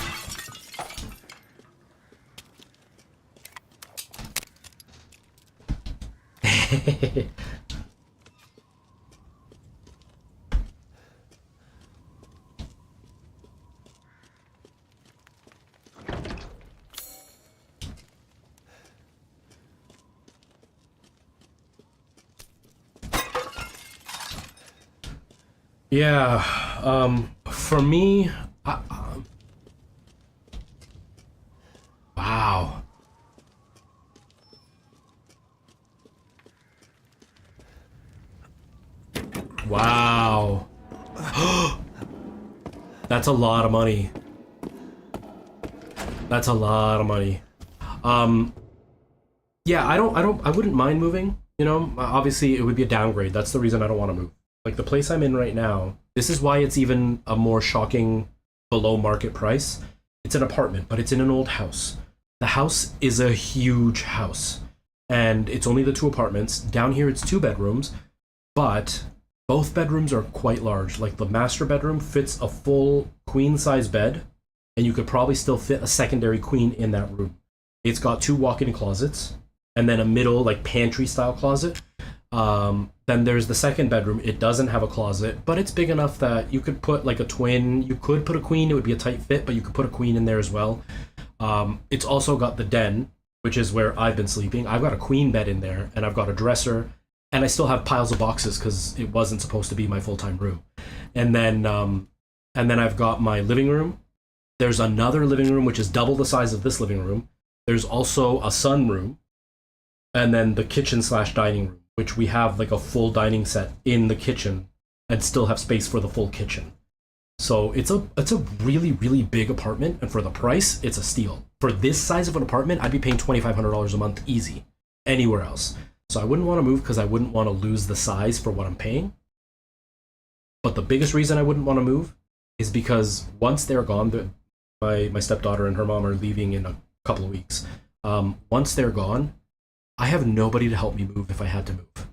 Yeah, for me, wow. Wow. That's a lot of money. That's a lot of money. Yeah, I wouldn't mind moving, you know? Obviously it would be a downgrade. That's the reason I don't want to move. Like the place I'm in right now, this is why it's even a more shocking below market price. It's an apartment, but it's in an old house. The house is a huge house and it's only the 2 apartments. Down here it's 2 bedrooms, but both bedrooms are quite large. Like the master bedroom fits a full queen size bed and you could probably still fit a secondary queen in that room. It's got 2 walk-in closets and then a middle like pantry style closet. Then there's the second bedroom. It doesn't have a closet, but it's big enough that you could put like a twin. You could put a queen. It would be a tight fit, but you could put a queen in there as well. It's also got the den, which is where I've been sleeping. I've got a queen bed in there, and I've got a dresser, and I still have piles of boxes because it wasn't supposed to be my full-time room. And then I've got my living room. There's another living room which is double the size of this living room. There's also a sunroom, and then the kitchen / dining room, which we have like a full dining set in the kitchen and still have space for the full kitchen. So it's a really, really big apartment, and for the price, it's a steal. For this size of an apartment, I'd be paying $2,500 a month easy anywhere else. So I wouldn't want to move because I wouldn't want to lose the size for what I'm paying. But the biggest reason I wouldn't want to move is because once they're gone, my stepdaughter and her mom are leaving in a couple of weeks. Once they're gone, I have nobody to help me move if I had to move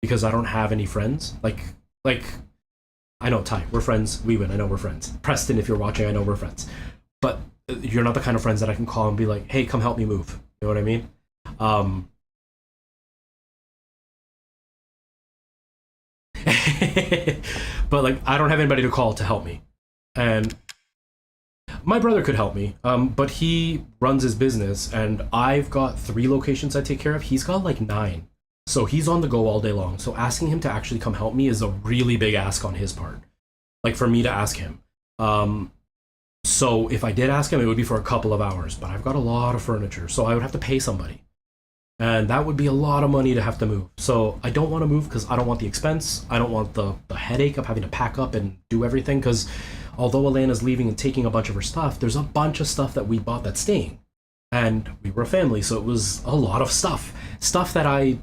because I don't have any friends. Like I know Ty, we're friends. We win. I know we're friends. Preston, if you're watching, I know we're friends. But you're not the kind of friends that I can call and be like, hey, come help me move. You know what I mean? But like, I don't have anybody to call to help me. And my brother could help me, but he runs his business and I've got 3 locations I take care of. He's got like 9. So he's on the go all day long. So asking him to actually come help me is a really big ask on his part. Like for me to ask him. So if I did ask him, it would be for a couple of hours, but I've got a lot of furniture, so I would have to pay somebody. And that would be a lot of money to have to move. So I don't want to move because I don't want the expense. I don't want the headache of having to pack up and do everything, because although Elena's leaving and taking a bunch of her stuff, there's a bunch of stuff that we bought that's staying. And we were a family, so it was a lot of stuff. Stuff that I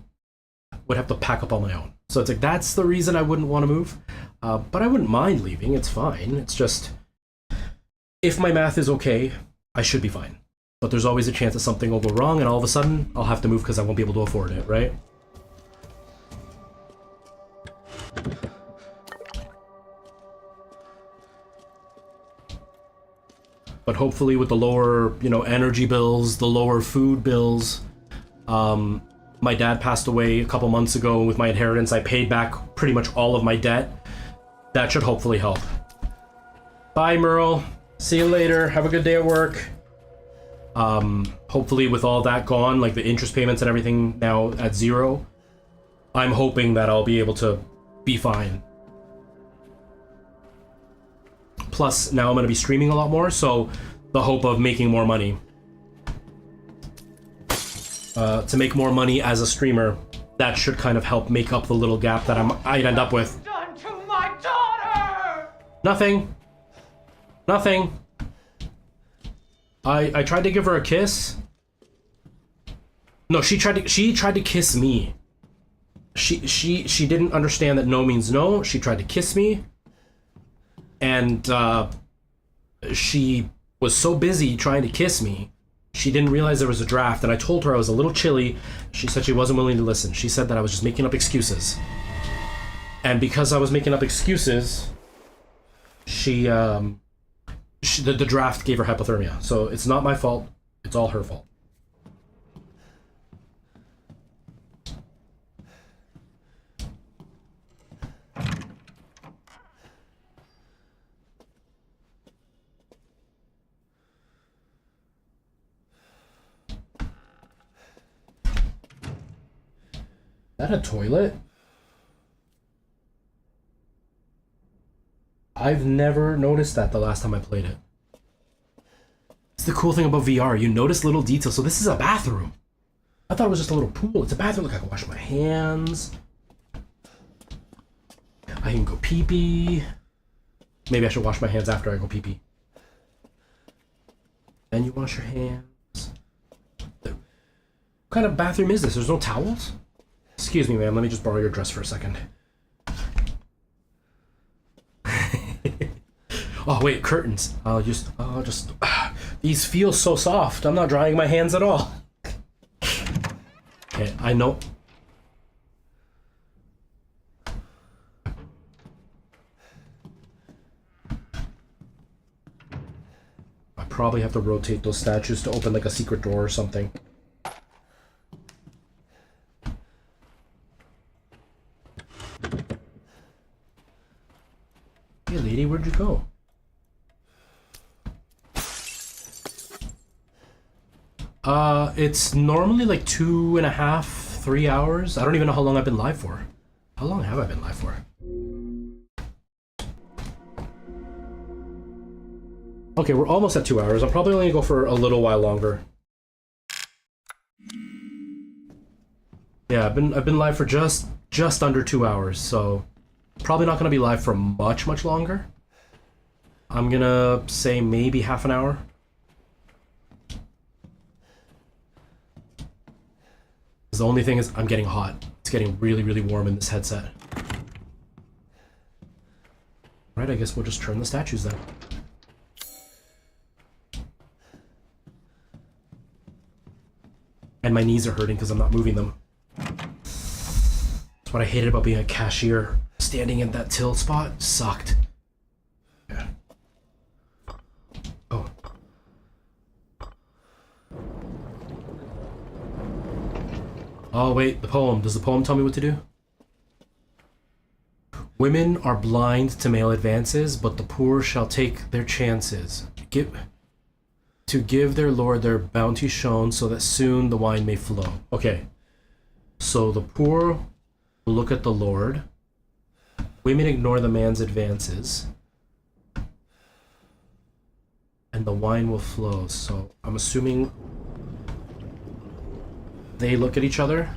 would have to pack up on my own. So it's like, that's the reason I wouldn't want to move. But I wouldn't mind leaving, it's fine. It's just, if my math is okay, I should be fine. But there's always a chance that something will go wrong and all of a sudden I'll have to move because I won't be able to afford it, right? But hopefully with the lower, energy bills, the lower food bills, my dad passed away a couple months ago. With my inheritance, I paid back pretty much all of my debt. That should hopefully help. Bye, Merle. See you later. Have a good day at work. Hopefully with all that gone, like the interest payments and everything now at zero, I'm hoping that I'll be able to be fine. Plus, now I'm going to be streaming a lot more, so the hope of making more money. To make more money as a streamer, that should kind of help make up the little gap that I'd end up with. Done to my daughter! Nothing. Nothing. I tried to give her a kiss. No, she tried to kiss me. She didn't understand that no means no. She tried to kiss me. And she was so busy trying to kiss me, she didn't realize there was a draft, and I told her I was a little chilly. She said she wasn't willing to listen. She said that I was just making up excuses. And because I was making up excuses, the draft gave her hypothermia. So it's not my fault. It's all her fault. Is that a toilet? I've never noticed that the last time I played it. It's the cool thing about VR. You notice little details. So this is a bathroom. I thought it was just a little pool. It's a bathroom. Look, I can wash my hands. I can go pee-pee. Maybe I should wash my hands after I go pee-pee. Then you wash your hands. What kind of bathroom is this? There's no towels? Excuse me, ma'am. Let me just borrow your dress for a second. Oh, wait, curtains. These feel so soft. I'm not drying my hands at all. Okay, I know. I probably have to rotate those statues to open like a secret door or something. Hey, lady, where'd you go? It's normally like 2.5, 3 hours. I don't even know how long I've been live for. How long have I been live for? Okay, we're almost at 2 hours. I'm probably only gonna go for a little while longer. Yeah, I've been live for just under 2 hours, so probably not gonna be live for much longer. I'm gonna say maybe half an hour. The only thing is I'm getting hot. It's getting really warm in this headset. Right, I guess we'll just turn the statues then. And my knees are hurting because I'm not moving them. That's what I hated about being a cashier. Standing in that till spot sucked. Yeah. Oh. Oh wait, the poem. Does the poem tell me what to do? Women are blind to male advances, but the poor shall take their chances. To give their lord their bounty shown, so that soon the wine may flow. Okay. So the poor will look at the Lord. Women ignore the man's advances. And the wine will flow. So I'm assuming they look at each other.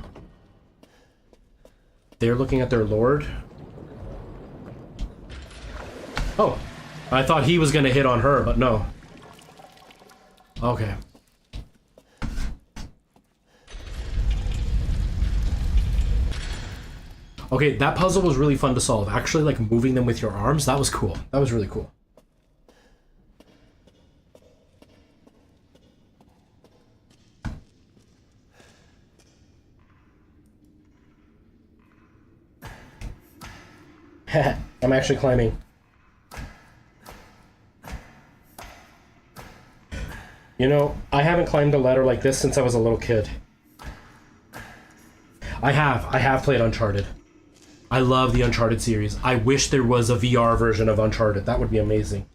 They're looking at their Lord. Oh, I thought he was gonna hit on her, but no. Okay. Okay, that puzzle was really fun to solve. Actually, like, moving them with your arms, that was cool. That was really cool. I'm actually climbing. You know, I haven't climbed a ladder like this since I was a little kid. I have played Uncharted. I love the Uncharted series. I wish there was a VR version of Uncharted. That would be amazing.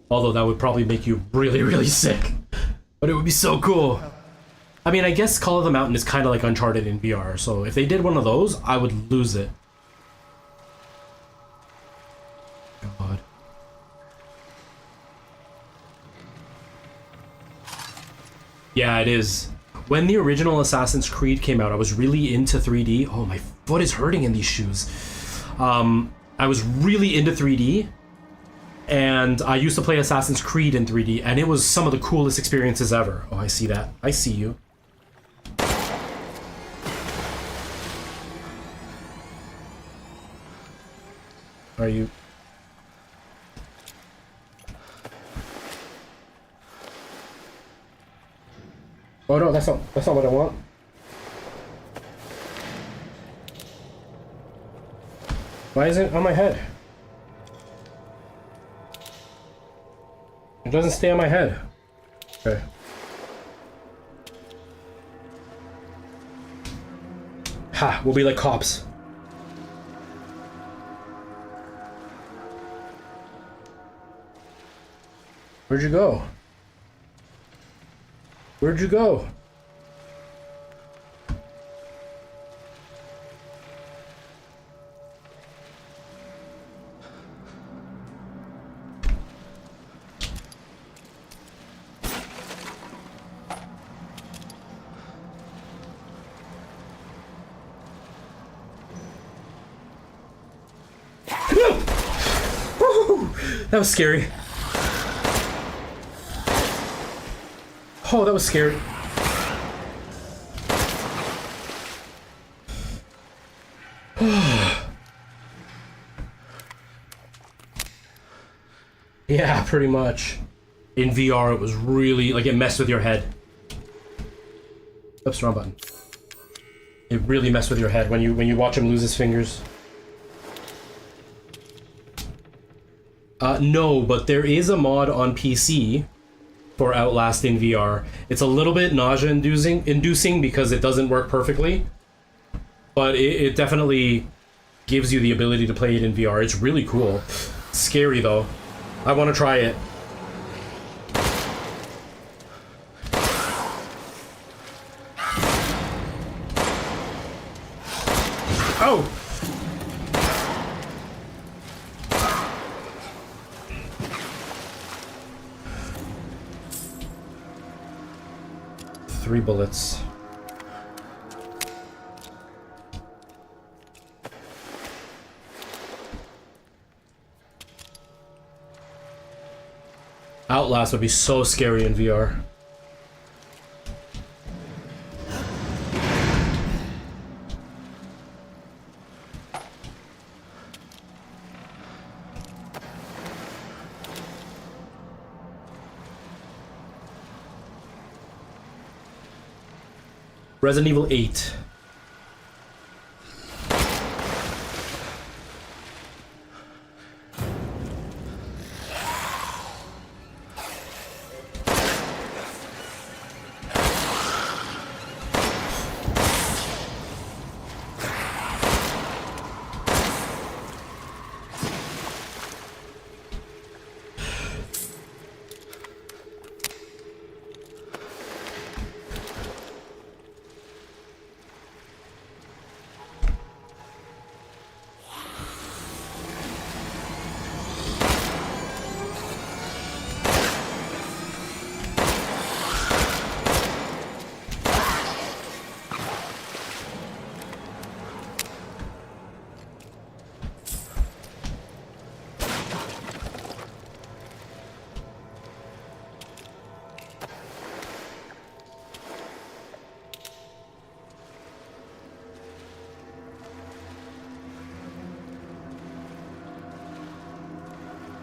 Although that would probably make you really, really sick. But it would be so cool. I mean, I guess Call of the Mountain is kind of like Uncharted in VR, so if they did one of those, I would lose it. God. Yeah, it is. When the original Assassin's Creed came out, I was really into 3D. Oh, my foot is hurting in these shoes. I was really into 3D, and I used to play Assassin's Creed in 3D, and it was some of the coolest experiences ever. Oh, I see that. I see you. Are you... Oh no, that's not what I want. Why is it on my head? It doesn't stay on my head. Okay. Ha, we'll be like cops. Where'd you go? Where'd you go? That was scary. Oh, that was scary. Yeah, pretty much. In VR, it was really, like, it messed with your head. Oops, wrong button. It really messed with your head when you watch him lose his fingers. No, but there is a mod on PC for Outlast in VR. It's a little bit nausea-inducing because it doesn't work perfectly, but it definitely gives you the ability to play it in VR. It's really cool. Scary, though. I want to try it. Oh! Three bullets. Outlast would be so scary in VR. Resident Evil 8.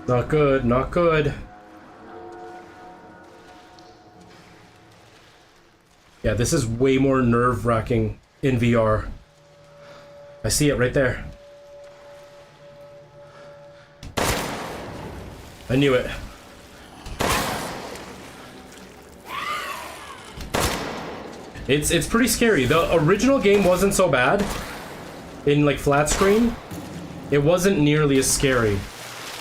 Not good, not good. Yeah, this is way more nerve-wracking in VR. I see it right there. I knew it. It's pretty scary. The original game wasn't so bad. In like flat screen, it wasn't nearly as scary.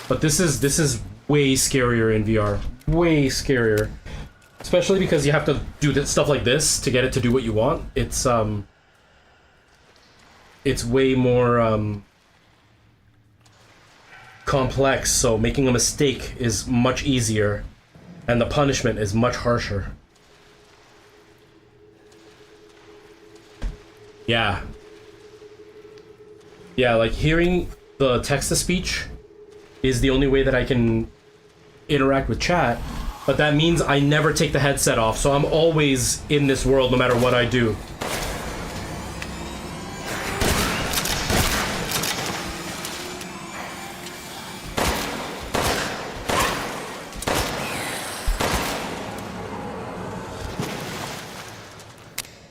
But this is way scarier in VR. Way scarier. Especially because you have to do stuff like this to get it to do what you want. It's way more complex, so making a mistake is much easier and the punishment is much harsher. Yeah. Yeah, like hearing the text-to-speech is the only way that I can interact with chat, but that means I never take the headset off, so I'm always in this world no matter what I do.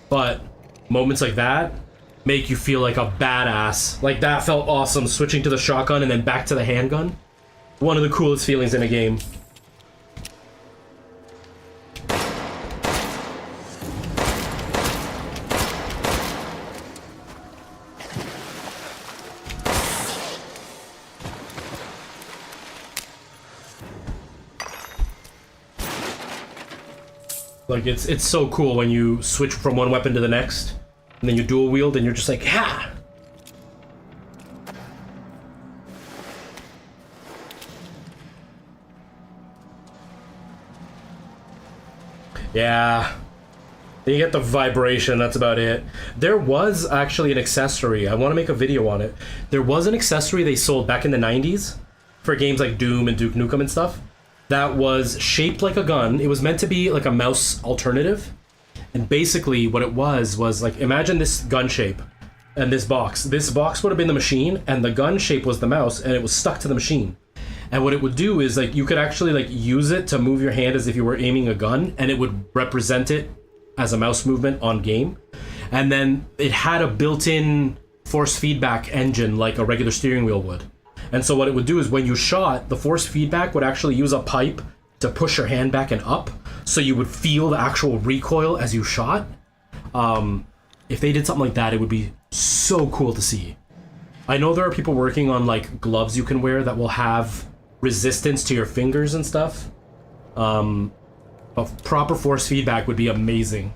But moments like that make you feel like a badass. Like that felt awesome, switching to the shotgun and then back to the handgun. One of the coolest feelings in a game. Like it's so cool when you switch from one weapon to the next, and then you dual wield, and you're just like, ha! Yeah. You get the vibration, that's about it. There was actually an accessory, I want to make a video on it. There was an accessory they sold back in the 90s for games like Doom and Duke Nukem and stuff that was shaped like a gun. It was meant to be like a mouse alternative. And basically what it was like, imagine this gun shape and this box. This box would have been the machine and the gun shape was the mouse and it was stuck to the machine. And what it would do is like you could actually like use it to move your hand as if you were aiming a gun, and it would represent it as a mouse movement on game. And then it had a built-in force feedback engine like a regular steering wheel would. And so what it would do is when you shot, the force feedback would actually use a pipe to push your hand back and up, so you would feel the actual recoil as you shot. If they did something like that, it would be so cool to see. I know there are people working on like gloves you can wear that will have resistance to your fingers and stuff. But proper force feedback would be amazing.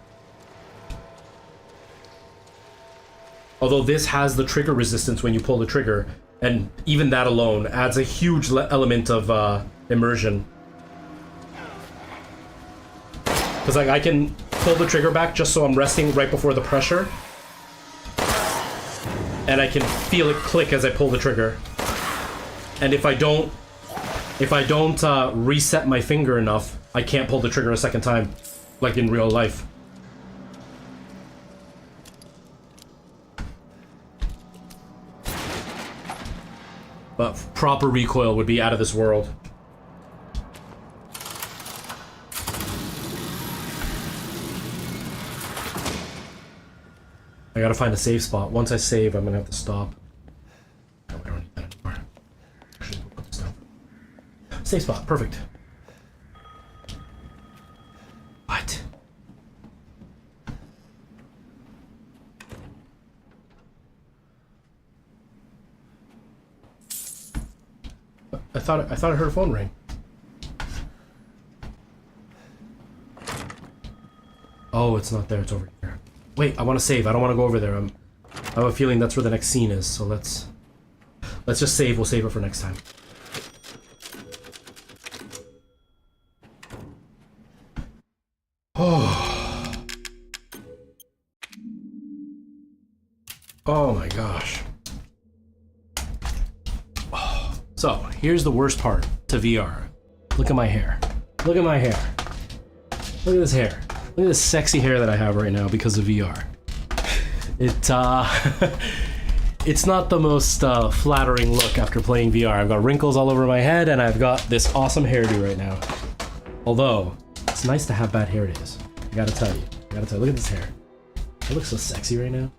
Although this has the trigger resistance when you pull the trigger, and even that alone adds a huge element of immersion. Because like I can pull the trigger back just so I'm resting right before the pressure, and I can feel it click as I pull the trigger. And if I don't reset my finger enough, I can't pull the trigger a second time, like in real life. But proper recoil would be out of this world. I gotta find a save spot. Once I save, I'm gonna have to stop. No, we don't need that anymore. Actually, we'll put this down. Save spot, perfect. What? I thought I heard a phone ring. Oh, it's not there. It's over here. Wait, I want to save. I don't want to go over there. I have a feeling that's where the next scene is. So let's just save. We'll save it for next time. Oh. Oh my gosh. So, here's the worst part to VR. Look at my hair. Look at my hair. Look at this hair. Look at this sexy hair that I have right now because of VR. it's not the most flattering look after playing VR. I've got wrinkles all over my head, and I've got this awesome hairdo right now. Although, it's nice to have bad hair days. I gotta tell you. Look at this hair. It looks so sexy right now.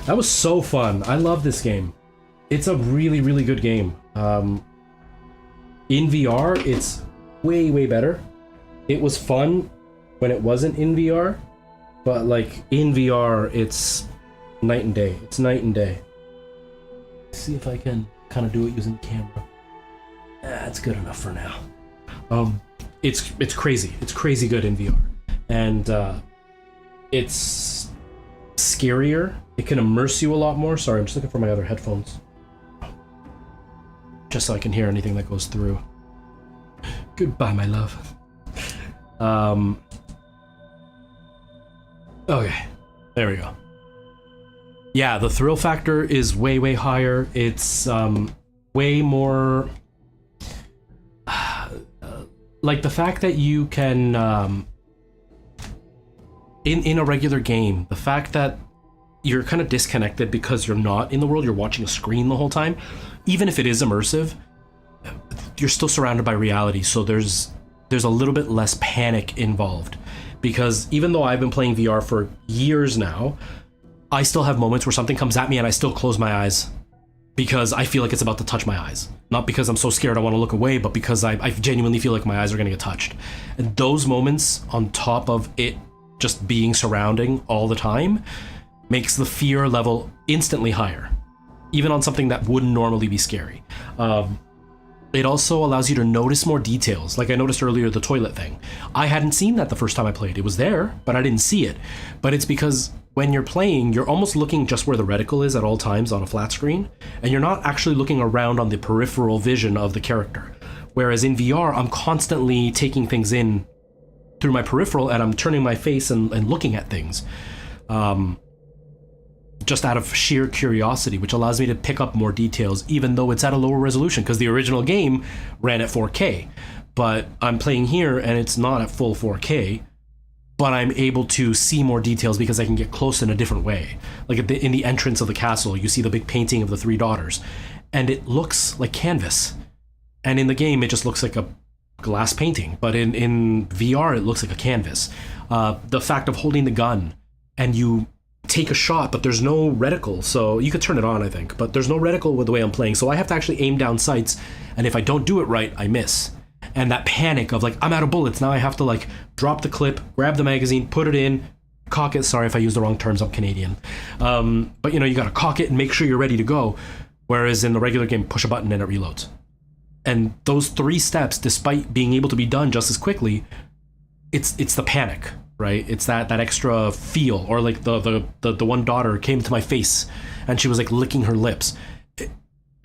That was so fun. I love this game. It's a really, really good game. In VR, it's way, way better. It was fun when it wasn't in VR, but like in VR, it's night and day. It's night and day. Let's see if I can kind of do it using the camera. That's good enough for now. It's crazy. It's crazy good in VR, and it's scarier. It can immerse you a lot more. Sorry, I'm just looking for my other headphones, just so I can hear anything that goes through. Goodbye, my love. Okay, there we go. Yeah, the thrill factor is way, way higher. It's way more like the fact that you can in a regular game, the fact that you're kind of disconnected because you're not in the world, you're watching a screen the whole time. Even if it is immersive, you're still surrounded by reality, so there's a little bit less panic involved. Because even though I've been playing VR for years now, I still have moments where something comes at me and I still close my eyes because I feel like it's about to touch my eyes. Not because I'm so scared I want to look away, but because I genuinely feel like my eyes are going to get touched. And those moments, on top of it just being surrounding all the time, makes the fear level instantly higher, even on something that wouldn't normally be scary. It also allows you to notice more details. Like I noticed earlier, the toilet thing. I hadn't seen that the first time I played. It was there, but I didn't see it. But it's because when you're playing, you're almost looking just where the reticle is at all times on a flat screen, and you're not actually looking around on the peripheral vision of the character. Whereas in VR, I'm constantly taking things in through my peripheral, and I'm turning my face and looking at things. Just out of sheer curiosity, which allows me to pick up more details, even though it's at a lower resolution, because the original game ran at 4K. But I'm playing here, and it's not at full 4K, but I'm able to see more details because I can get close in a different way. Like in the entrance of the castle, you see the big painting of the three daughters, and it looks like canvas. And in the game, it just looks like a glass painting, but in VR, it looks like a canvas. The fact of holding the gun, and you take a shot, but there's no reticle, so you could turn it on, I think, but there's no reticle with the way I'm playing, so I have to actually aim down sights, and if I don't do it right, I miss. And that panic of like, I'm out of bullets, now I have to like drop the clip, grab the magazine, put it in, cock it. Sorry if I use the wrong terms, I'm Canadian. But you know, you gotta cock it and make sure you're ready to go, whereas in the regular game, push a button and it reloads. And those 3 steps, despite being able to be done just as quickly, it's the panic, right? It's that extra feel. Or like the one daughter came to my face and she was like licking her lips.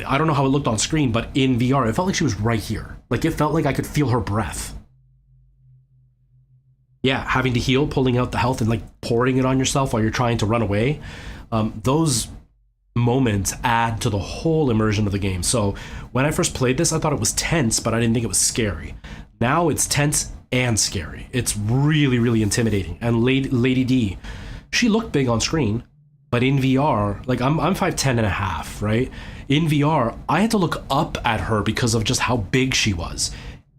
I don't know how it looked on screen, but in VR, it felt like she was right here. Like it felt like I could feel her breath. Yeah, having to heal, pulling out the health and like pouring it on yourself while you're trying to run away. Those moments add to the whole immersion of the game. So when I first played this, I thought it was tense, but I didn't think it was scary. Now it's tense and scary. It's really, really intimidating. And Lady D, she looked big on screen, but in VR, like I'm 5'10" and a half, right? In VR, I had to look up at her because of just how big she was.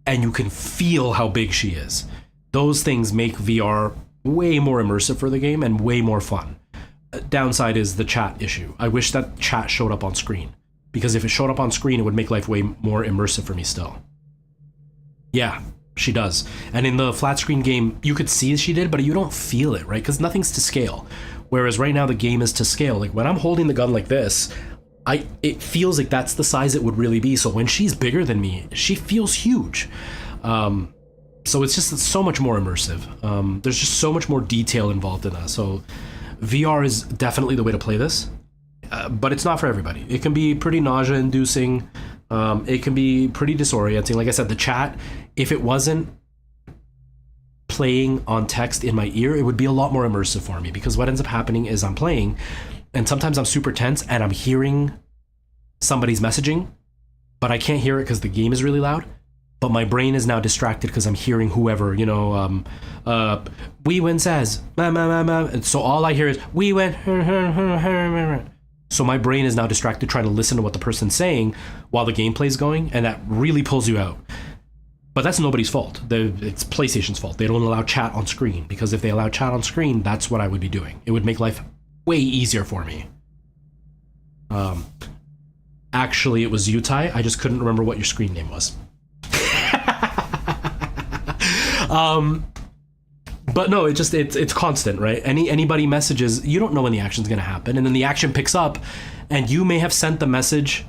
And you can feel how big she is. Those things make VR way more immersive for the game and way more fun. Downside is the chat issue. I wish that chat showed up on screen, because if it showed up on screen, it would make life way more immersive for me still. Yeah, she does. And in the flat screen game, you could see she did, but you don't feel it, right? Because nothing's to scale. Whereas right now the game is to scale. Like when I'm holding the gun like this, it feels like that's the size it would really be. So when she's bigger than me, she feels huge. So it's just so much more immersive. There's just so much more detail involved in that. So VR is definitely the way to play this, but it's not for everybody. It can be pretty nausea-inducing. It can be pretty disorienting. Like I said, the chat, if it wasn't playing on text in my ear, it would be a lot more immersive for me, because what ends up happening is I'm playing, and sometimes I'm super tense and I'm hearing somebody's messaging, but I can't hear it because the game is really loud. But my brain is now distracted because I'm hearing whoever, you know, we win says, and so all I hear is, we win. So my brain is now distracted trying to listen to what the person's saying while the gameplay's going, and that really pulls you out. But that's nobody's fault. It's PlayStation's fault. They don't allow chat on screen, because if they allow chat on screen, that's what I would be doing. It would make life way easier for me. Actually, it was Ty. I just couldn't remember what your screen name was. But no, it's constant, right? Anybody messages, you don't know when the action's gonna happen, and then the action picks up, and you may have sent the message.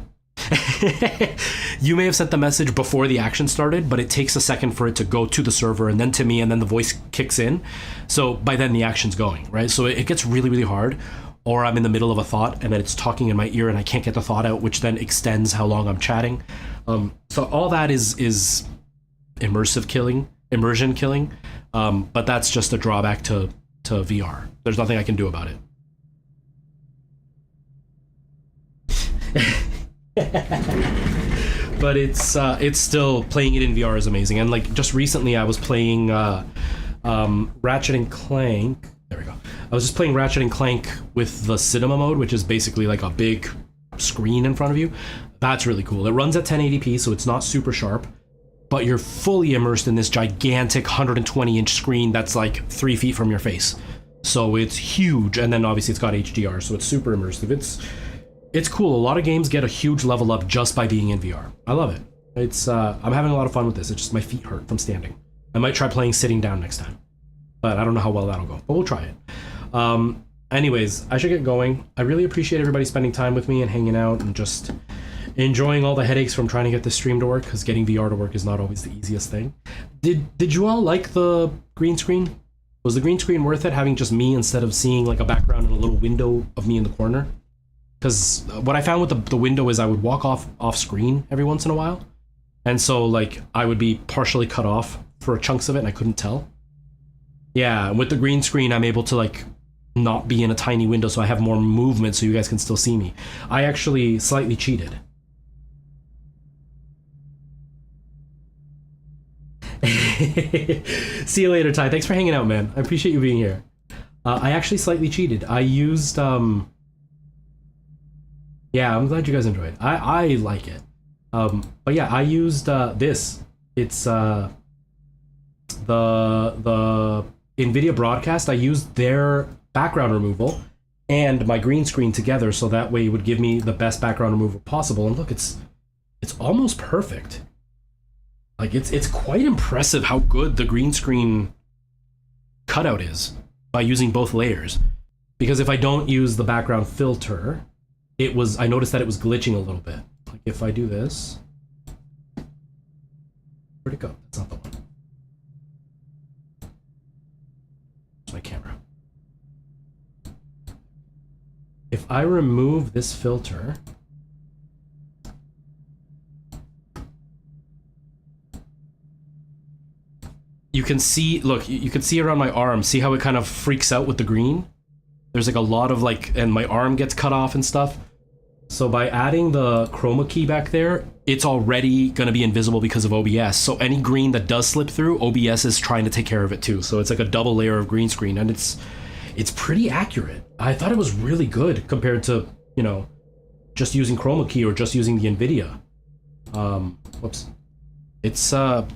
You may have sent the message before the action started, but it takes a second for it to go to the server and then to me, and then the voice kicks in. So by then the action's going, right? So it gets really, really hard. Or I'm in the middle of a thought and then it's talking in my ear and I can't get the thought out, which then extends how long I'm chatting. So all that is immersion killing. But that's just a drawback to VR. There's nothing I can do about it. But it's still, playing it in VR is amazing. And like just recently I was playing Ratchet and Clank. There we go. I was just playing Ratchet and Clank with the cinema mode, which is basically like a big screen in front of you. That's really cool. It runs at 1080p, so it's not super sharp, but you're fully immersed in this gigantic 120-inch screen that's like 3 feet from your face. So it's huge, and then obviously it's got HDR, so it's super immersive. It's cool. A lot of games get a huge level up just by being in VR. I love it. It's I'm having a lot of fun with this. It's just my feet hurt from standing. I might try playing sitting down next time, but I don't know how well that'll go, but we'll try it. Anyways, I should get going. I really appreciate everybody spending time with me and hanging out and just enjoying all the headaches from trying to get this stream to work, because getting VR to work is not always the easiest thing. Did you all like the green screen? Was the green screen worth it, having just me instead of seeing like a background and a little window of me in the corner? Because what I found with the window is I would walk off screen every once in a while, and so like I would be partially cut off for chunks of it and I couldn't tell. Yeah, with the green screen I'm able to like not be in a tiny window, so I have more movement so you guys can still see me. I actually slightly cheated. See you later, Ty. Thanks for hanging out, man. I appreciate you being here. I actually slightly cheated. I used yeah, I'm glad you guys enjoyed it. I like it. But yeah, I used this. It's the NVIDIA Broadcast. I used their background removal and my green screen together, so that way it would give me the best background removal possible. And look, it's almost perfect. Like it's quite impressive how good the green screen cutout is by using both layers. Because if I don't use the background filter, I noticed that it was glitching a little bit. Like if I do this, where'd it go? That's not the one. It's my camera. If I remove this filter, you can see, look, you can see around my arm, see how it kind of freaks out with the green? There's like a lot of like, and my arm gets cut off and stuff. So by adding the chroma key back there, it's already going to be invisible because of OBS. So any green that does slip through, OBS is trying to take care of it too. So it's like a double layer of green screen, and it's pretty accurate. I thought it was really good compared to, you know, just using chroma key or just using the NVIDIA. Whoops. It's I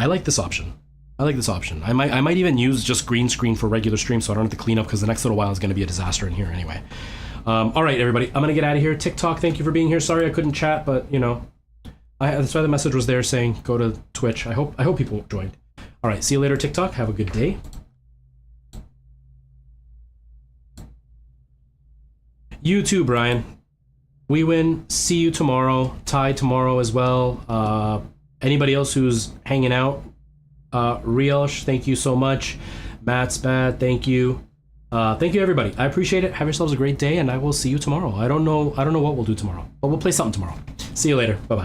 like this option. I might even use just green screen for regular stream, so I don't have to clean up, because the next little while is going to be a disaster in here anyway. All right, everybody, I'm going to get out of here. TikTok, thank you for being here. Sorry I couldn't chat, but you know, that's why the message was there saying go to Twitch. I hope people joined. All right, see you later, TikTok. Have a good day. You too, Brian. We win. See you tomorrow. Ty tomorrow as well. Anybody else who's hanging out? Rielsh, thank you so much. Matt's bad, thank you. Thank you, everybody. I appreciate it. Have yourselves a great day, and I will see you tomorrow. I don't know what we'll do tomorrow, but we'll play something tomorrow. See you later. Bye-bye.